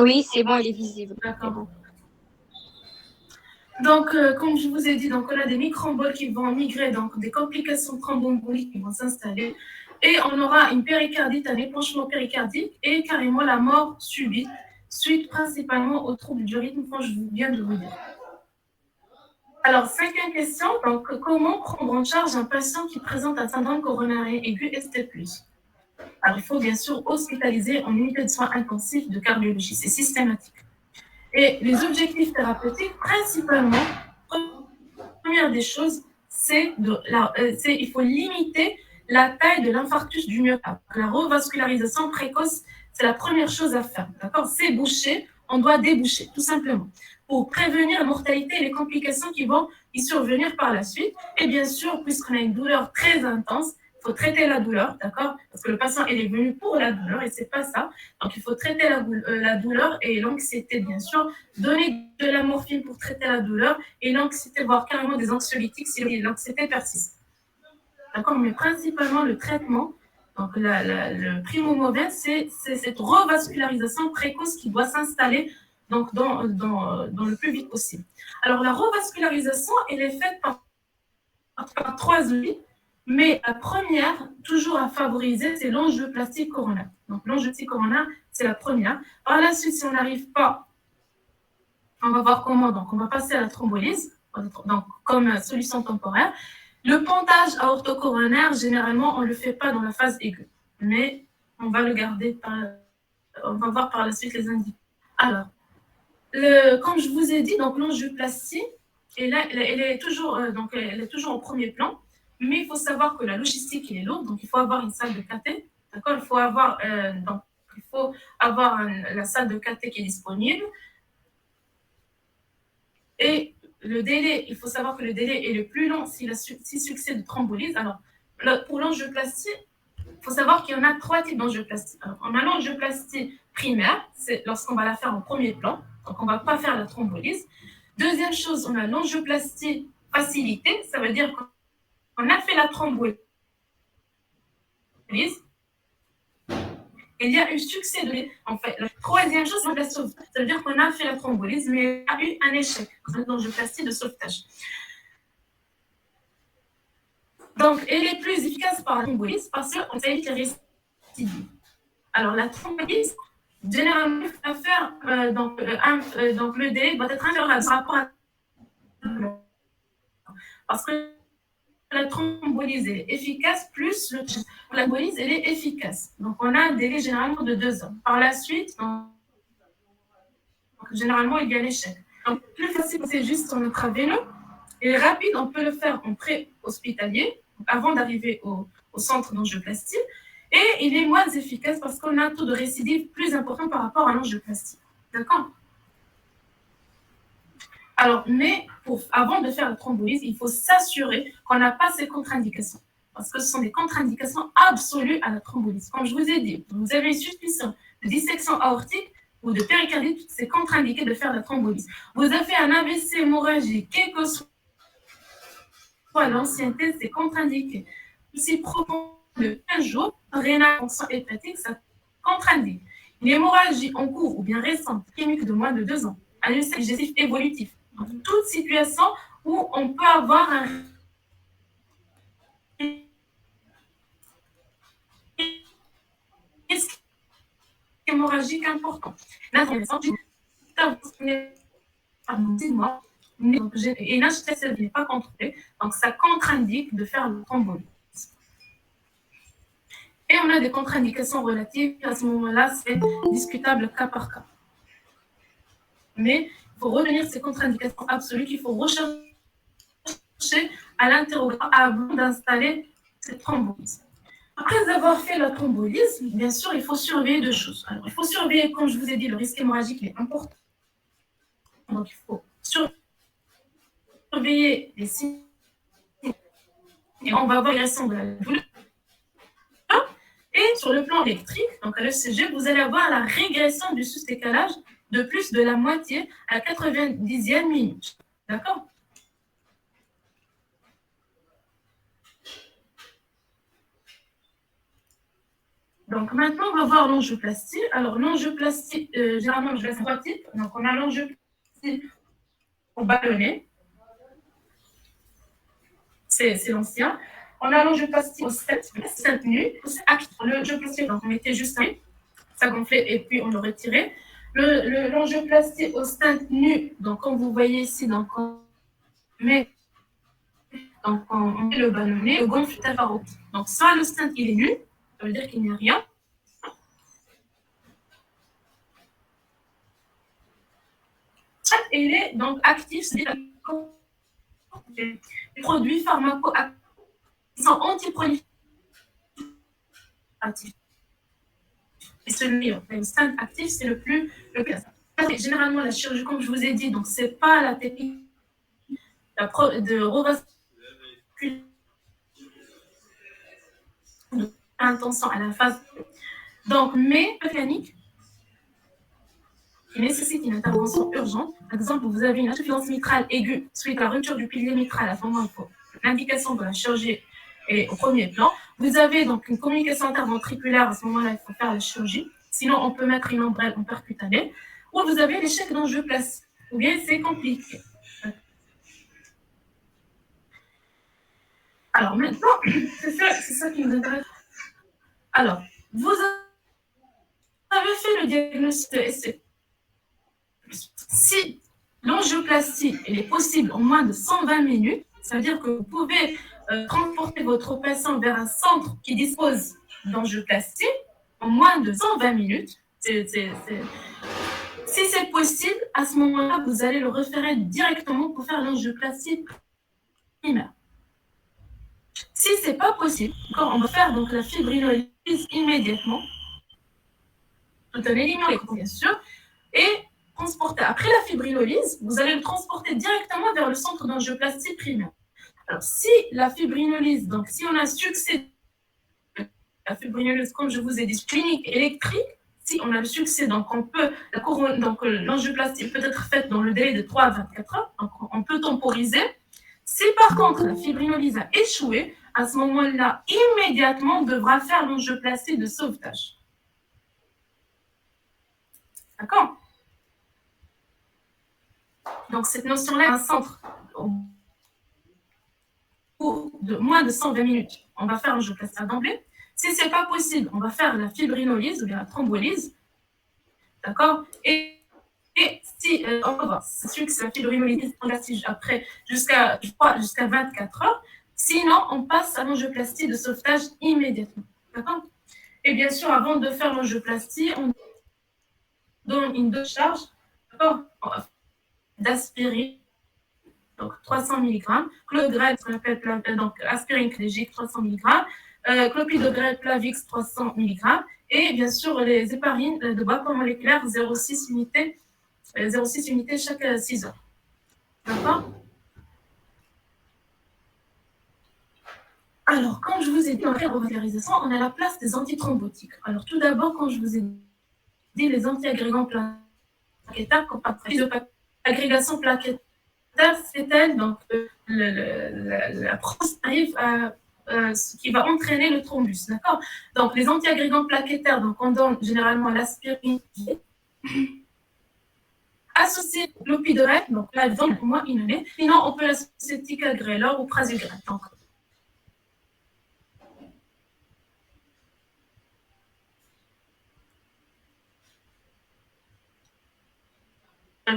Oui, c'est bon, il est visible. D'accord. Donc, comme je vous ai dit, donc, on a des micromboles qui vont migrer, donc des complications thrombemboliques qui vont s'installer. Et on aura une péricardite, un épanchement péricardique et carrément la mort subite, suite principalement aux troubles du rythme, comme je viens de vous dire. Alors, cinquième question, donc comment prendre en charge un patient qui présente un syndrome coronarien aigu ST+. Alors, il faut bien sûr hospitaliser en unité de soins intensifs de cardiologie, c'est systématique. Et les objectifs thérapeutiques, principalement, première des choses, c'est il faut limiter la taille de l'infarctus du myocarde. La revascularisation précoce, c'est la première chose à faire. D'accord? C'est bouché, on doit déboucher, tout simplement, pour prévenir la mortalité et les complications qui vont y survenir par la suite. Et bien sûr, puisqu'on a une douleur très intense, il faut traiter la douleur, d'accord? Parce que le patient, il est venu pour la douleur et c'est pas ça. Donc, il faut traiter la douleur et l'anxiété, bien sûr. Donner de la morphine pour traiter la douleur et l'anxiété, voire carrément des anxiolytiques si l'anxiété persiste. D'accord? Mais principalement, le traitement, donc le primo mover, c'est cette revascularisation précoce qui doit s'installer donc dans le plus vite possible. Alors, la revascularisation, elle est faite par 3 outils. Mais la première, toujours à favoriser, c'est l'angioplastie coronaire. Donc, l'angioplastie coronaire, c'est la première. Par la suite, si on n'arrive pas, on va voir comment. Donc, on va passer à la thrombolyse, donc, comme solution temporaire. Le pontage aortocoronaire, généralement, on ne le fait pas dans la phase aiguë. Mais on va le garder, on va voir par la suite les indications. Alors, comme je vous ai dit, donc l'angioplastie, elle est toujours en premier plan. Mais il faut savoir que la logistique est lourde, donc il faut avoir une salle de cathé, d'accord? Il faut avoir la salle de cathé qui est disponible. Et le délai, il faut savoir que le délai est le plus long s'il succès de thrombolyse. Alors, pour l'angioplastie, il faut savoir qu'il y en a 3 types d'angioplastie. Alors, on a l'angioplastie primaire, c'est lorsqu'on va la faire en premier plan, donc on ne va pas faire la thrombolyse. Deuxième chose, on a l'angioplastie facilitée, ça veut dire qu'on a fait la thrombolyse. Il y a eu succès de en fait. La troisième chose, c'est la sauvetage. Ça veut dire qu'on a fait la thrombolyse, mais il y a eu un échec l'angioplastie de sauvetage. Donc, elle est plus efficace par la thrombolyse parce qu'on évite les récidives. Alors, la thrombolyse, généralement, il faut faire, donc le délai doit être inférieur par rapport à parce que la thrombolyse est efficace, plus la thrombolyse elle est efficace. Donc, on a un délai généralement de 2 ans. Par la suite, donc, généralement, il y a l'échec. Donc, plus facile, c'est juste en intraveineux. Et rapide, on peut le faire en pré-hospitalier, avant d'arriver au centre d'angioplastie. Et il est moins efficace parce qu'on a un taux de récidive plus important par rapport à l'angioplastie. D'accord? Alors, mais avant de faire la thrombolyse, il faut s'assurer qu'on n'a pas ces contre-indications. Parce que ce sont des contre-indications absolues à la thrombolyse. Comme je vous ai dit, vous avez une suspicion de dissection aortique ou de péricardite, c'est contre-indiqué de faire la thrombolyse. Vous avez fait un AVC hémorragique, quel que soit l'ancienneté, c'est contre-indiqué. Si profond de 15 jours, rénal fonction hépatique, ça contre-indique. Une hémorragie en cours ou bien récente, clinique de moins de 2 ans, un ulcère digestif évolutif. Dans toute situation où on peut avoir un risque hémorragique important. L'intervention du et une HTSL n'est pas contrôlée, donc ça contre-indique de faire le thrombolyse. Et on a des contre-indications relatives, à ce moment-là, c'est discutable cas par cas. Mais il faut retenir ces contre-indications absolues qu'il faut rechercher à l'interrogatoire avant d'installer cette thrombolyse. Après avoir fait la thrombolyse, bien sûr, il faut surveiller 2 choses. Alors, il faut surveiller, comme je vous ai dit, le risque hémorragique est important. Donc, il faut surveiller les signes. Et on va voir l'agression de la douleur. Et sur le plan électrique, donc à l'ECG, vous allez avoir la régression du sous-décalage de plus de la moitié à la 90e minute. D'accord? Donc maintenant, on va voir l'angioplastie. Alors l'angioplastie, généralement, je laisse 3 types. Donc on a l'angioplastie au ballonnet. C'est l'ancien. On a l'angioplastie au stent nu. L'angioplastie, donc on mettait juste un, ça gonflait et puis on le retirait. L'angioplastie au stent nu, donc comme vous voyez ici, donc on met le ballonnet, le gonfle aortique. Donc soit le stent il est nu, ça veut dire qu'il n'y a rien. Il est donc actif, c'est-à-dire des produits pharmaco-actifs qui sont antiprolifératifs. Et celui, le stent actif, c'est le plus. Généralement, la chirurgie, comme je vous ai dit, donc c'est pas la technique de revascularisation intention à la phase. Donc, mais mécanique qui nécessite une intervention urgente. Par exemple, vous avez une insuffisance mitrale aiguë suite à la rupture du pilier mitral. À ce moment, il faut l'indication de la chirurgie est au premier plan. Vous avez donc une communication interventriculaire. À ce moment-là, il faut faire la chirurgie. Sinon, on peut mettre une ombrelle en percutanée. Ou vous avez l'échec d'angioplastie. Ou bien c'est compliqué. Alors maintenant, c'est ça qui nous intéresse. Alors, vous avez fait le diagnostic de SC. Si l'angioplastie est possible en moins de 120 minutes, ça veut dire que vous pouvez transporter votre patient vers un centre qui dispose d'angioplastie en moins de 120 minutes. Si c'est possible, à ce moment-là, vous allez le référer directement pour faire l'angioplastie primaire. Si ce n'est pas possible, on va faire donc la fibrinolyse immédiatement, tout en éliminant les bien sûr, et transporter. Après la fibrinolyse, vous allez le transporter directement vers le centre d'angioplastie primaire. Alors, si la fibrinolyse, donc si on a succès, la fibrinolyse, comme je vous ai dit, clinique électrique, si on a le succès, donc l'angioplastie peut être faite dans le délai de 3 à 24 heures, donc on peut temporiser. Si par contre la fibrinolyse a échoué, à ce moment-là, immédiatement, on devra faire l'angioplastie de sauvetage. D'accord? Donc cette notion-là, un centre de moins de 120 minutes, on va faire l'angioplastie d'emblée. Si ce n'est pas possible, on va faire la fibrinolyse ou bien la thrombolyse. D'accord? Et si on va voir, c'est sûr que c'est la fibrinolyse après jusqu'à 24 heures. Sinon, on passe à l'angioplastie de sauvetage immédiatement. D'accord? Et bien sûr, avant de faire l'angioplastie, on donne une dose charge d'aspirine, donc 300 mg, clopidogrel, ce qu'on appelle donc aspirine clégique, 300 mg, clopidogrel Plavix, 300 mg, et bien sûr les héparines de bas corps moléculaire, 0,6 unités chaque 6 heures. D'accord? Alors, comme je vous ai dit, en revascularisation, on a la place des antithrombotiques. Alors, tout d'abord, quand je vous ai dit les antiagrégants plaquettaires, l'agrégation plaquettaire, c'est-elle donc la process arrive à ce qui va entraîner le thrombus, d'accord? Donc, les antiagrégants plaquettaires, donc on donne généralement l'aspirine associée au clopidogrel, donc là, dans le moins inhalé. Sinon, on peut l'associer ticagrelor ou prasugrel. Donc,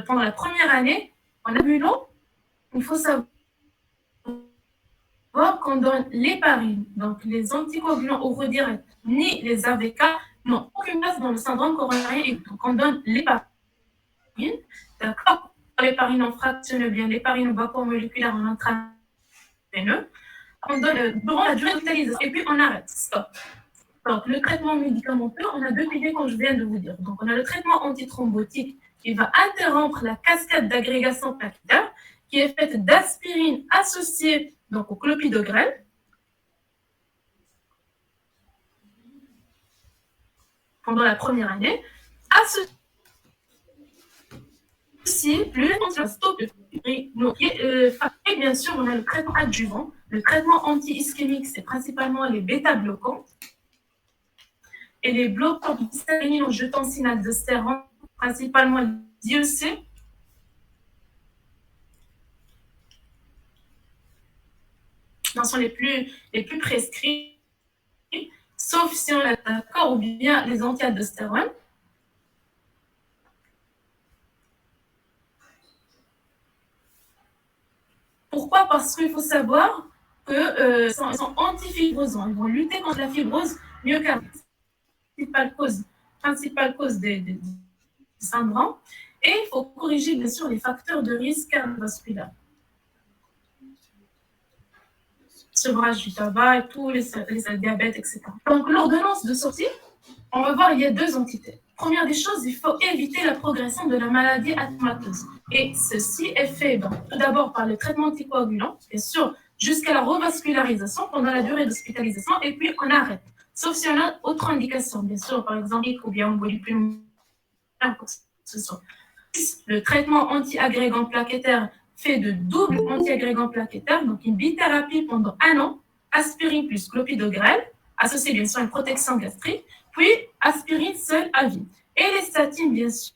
pendant la première année, en ambulant, il faut savoir qu'on donne l'héparine, donc les anticoagulants oraux directs, ni les AVK, n'ont aucune place dans le syndrome coronarien et donc on donne l'héparine. D'accord? L'héparine en fractionne bien, l'héparine au bas corps moléculaire en intraveineux. On donne durant la durée d'hospitalisation et puis on arrête. Stop. Donc, le traitement médicamenteux, on a deux piliers comme je viens de vous dire. Donc, on a le traitement antithrombotique qui va interrompre la cascade d'agrégation plaquettaire qui est faite d'aspirine associée donc, au clopidogrel. Pendant la première année, associé plus stop et bien sûr, on a le traitement adjuvant. Le traitement anti-ischémique, c'est principalement les bêta-bloquants. Et les bloquants d'histamine en jetant sinaldostérone, principalement l'IEC. Ce sont les plus prescrits, sauf si on a d'accord, ou bien les antialdostérones. Pourquoi? Parce qu'il faut savoir qu'ils sont antifibrosants. Ils vont lutter contre la fibrose myocardique. Principale cause des syndromes. Et il faut corriger, bien sûr, les facteurs de risque cardiovasculaire. Sevrage du tabac et tout, les diabètes, etc. Donc, l'ordonnance de sortie, on va voir, il y a deux entités. Première des choses, il faut éviter la progression de la maladie athémateuse. Et ceci est fait tout d'abord par le traitement anticoagulant, bien sûr, jusqu'à la revascularisation pendant la durée d'hospitalisation, et puis on arrête. Sauf si on a autre indication, bien sûr, par exemple, ou bien embolie pulmonaire, pour ce soit. Le traitement anti-agrégant plaquettaire fait de double anti-agrégant plaquettaire, donc une bithérapie pendant 1 an, aspirine plus clopidogrel, associé bien sûr à une protection gastrique, puis aspirine seule à vie. Et les statines, bien sûr,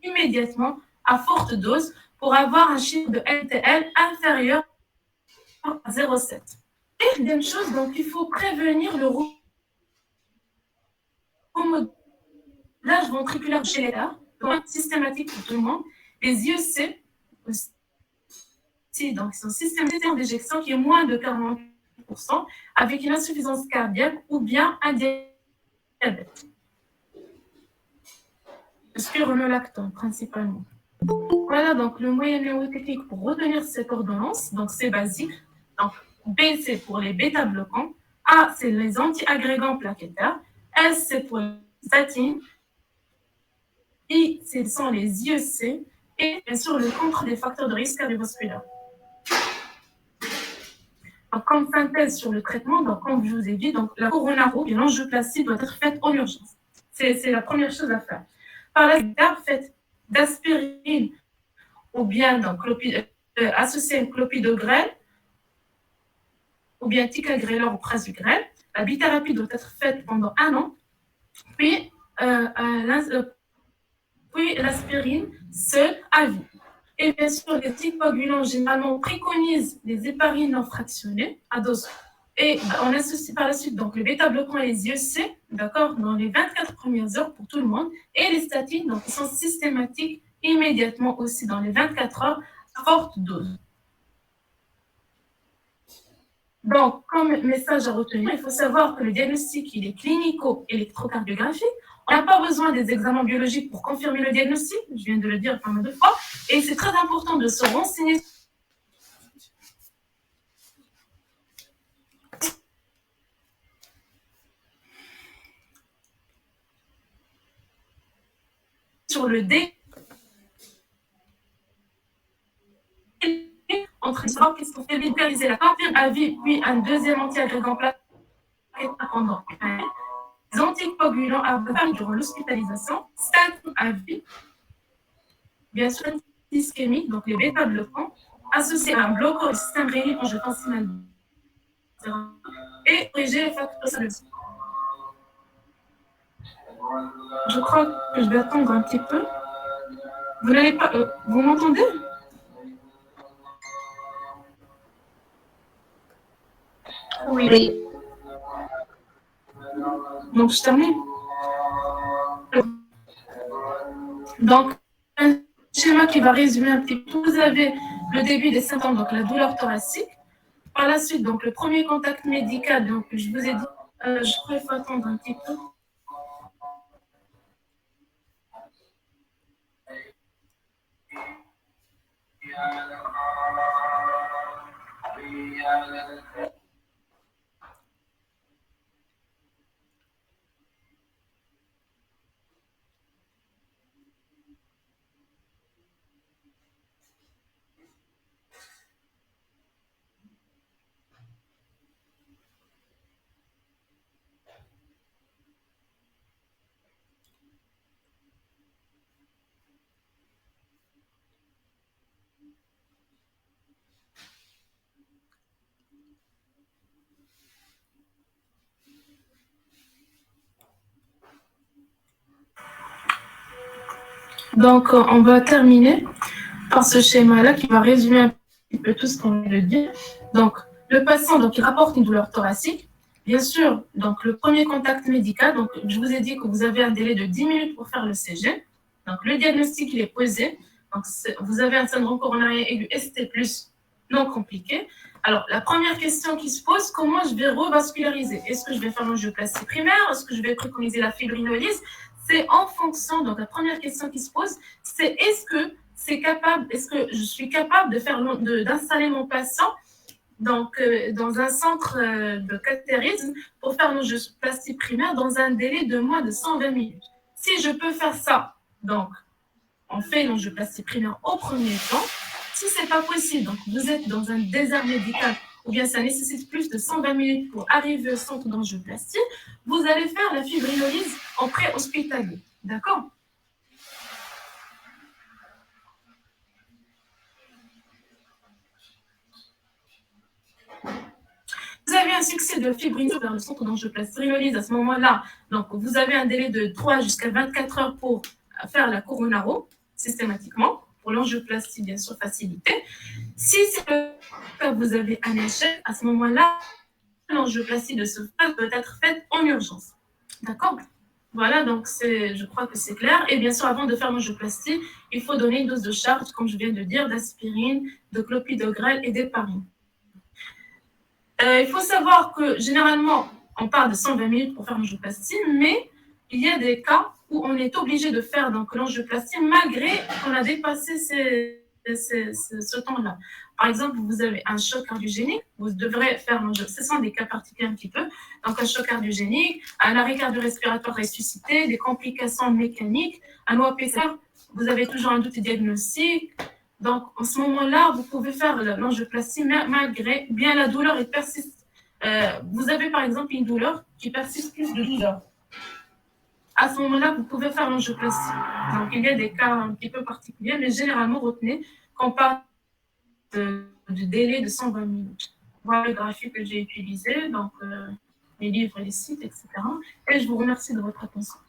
immédiatement à forte dose pour avoir un chiffre de LTL inférieur à 0,7. Et deuxième chose, donc il faut prévenir le remodelage ventriculaire général, systématique pour tout le monde. Les IEC aussi, donc c'est un système d'injection qui est moins de 40% avec une insuffisance cardiaque ou bien un diabète. Le spironolactone principalement. Voilà donc le moyen mnémotechnique pour retenir cette ordonnance. Donc c'est basique. Donc B c'est pour les bêta-bloquants. A c'est les anti-agrégants plaquettaires. S c'est pour les statines. I ce sont les IEC. Et bien sûr le contre des facteurs de risque cardiovasculaire. Donc, comme synthèse sur le traitement, donc, comme je vous ai dit, donc, la coronaro et l'angioplastie doit être faite en urgence. C'est la première chose à faire. Par la suite, faites d'aspirine ou bien donc, associé à une clopidogrel ou bien ticagrelor ou prasugrel. La bithérapie doit être faite pendant 1 an. Puis, l'aspirine seule à vie. Et bien sûr, les anticoagulants généralement préconisent les héparines non fractionnées à dose. Et on associe par la suite donc le bêta-bloquant et les IEC, d'accord, dans les 24 premières heures pour tout le monde. Et les statines, donc, sont systématiques immédiatement aussi dans les 24 heures à forte dose. Donc, comme message à retenir, il faut savoir que le diagnostic, il est clinico-électrocardiographique. On n'a pas besoin des examens biologiques pour confirmer le diagnostic, je viens de le dire pas mal de fois, et c'est très important de se renseigner sur le D en train de savoir qu'est-ce qu'on fait libéraliser la cantine à vie, puis un deuxième anti-agrégant plaquette pendant les anticoagulants à vie durant l'hospitalisation, statin à vie, bien sûr, ischémique, donc les bêta-bloquants, associés à un bloqueur du système rénine-angiotensinal et corriger les facteurs de. Je crois que je vais attendre un petit peu. Vous n'allez pas. Vous m'entendez? Oui. Donc, je termine. Donc, un schéma qui va résumer un petit peu. Vous avez le début des symptômes, donc la douleur thoracique. Par la suite, donc le premier contact médical, donc je vous ai dit, je crois qu'il faut attendre un petit peu. Donc, on va terminer par ce schéma-là qui va résumer un petit peu tout ce qu'on vient de dire. Donc, le patient, donc, il rapporte une douleur thoracique. Bien sûr, donc, le premier contact médical, donc, je vous ai dit que vous avez un délai de 10 minutes pour faire le CG. Donc, le diagnostic, il est posé. Donc, vous avez un syndrome coronarien aigu ST+, non compliqué. Alors, la première question qui se pose, comment je vais revasculariser? Est-ce que je vais faire l'angioplastie primaire? Est-ce que je vais préconiser la fibrinolyse? C'est en fonction, donc la première question qui se pose, c'est est-ce que je suis capable d'installer mon patient donc, dans un centre de cathétérisme pour faire une angioplastie primaire dans un délai de moins de 120 minutes. Si je peux faire ça, donc on fait l'angioplastie primaire au premier temps. Si ce n'est pas possible, donc vous êtes dans un désert médical ou bien ça nécessite plus de 120 minutes pour arriver au centre d'angioplastie, vous allez faire la fibrinolyse en pré-hospitalier. D'accord? Vous avez un succès de fibrinolyse vers le centre d'angioplastie à ce moment-là. Donc, vous avez un délai de 3 jusqu'à 24 heures pour faire la coronaro systématiquement, pour l'angioplastie, bien sûr, facilitée. Si c'est le cas, vous avez un échec, à ce moment-là, l'angioplastie de ce phase peut être faite en urgence. D'accord? Voilà, donc je crois que c'est clair. Et bien sûr, avant de faire l'angioplastie, il faut donner une dose de charge, comme je viens de dire, d'aspirine, de clopidogrel et d'héparine. Il faut savoir que généralement, on parle de 120 minutes pour faire l'angioplastie, mais il y a des cas où on est obligé de faire l'angioplastie malgré qu'on a dépassé ce temps-là. Par exemple, vous avez un choc cardiogénique, vous devrez faire l'angioplastie. Ce sont des cas particuliers un petit peu. Donc, un choc cardiogénique, un arrêt cardio-respiratoire ressuscité, des complications mécaniques, un OAPCR, vous avez toujours un doute diagnostique. Donc, en ce moment-là, vous pouvez faire l'angioplastie malgré bien la douleur et persiste. Vous avez par exemple une douleur qui persiste plus de 12 heures. à ce moment-là, vous pouvez faire l'angioplastie. Donc, il y a des cas un petit peu particuliers, mais généralement, retenez qu'on parle du délai de 120 minutes. Voilà le graphique que j'ai utilisé, donc les livres, les sites, etc. Et je vous remercie de votre attention.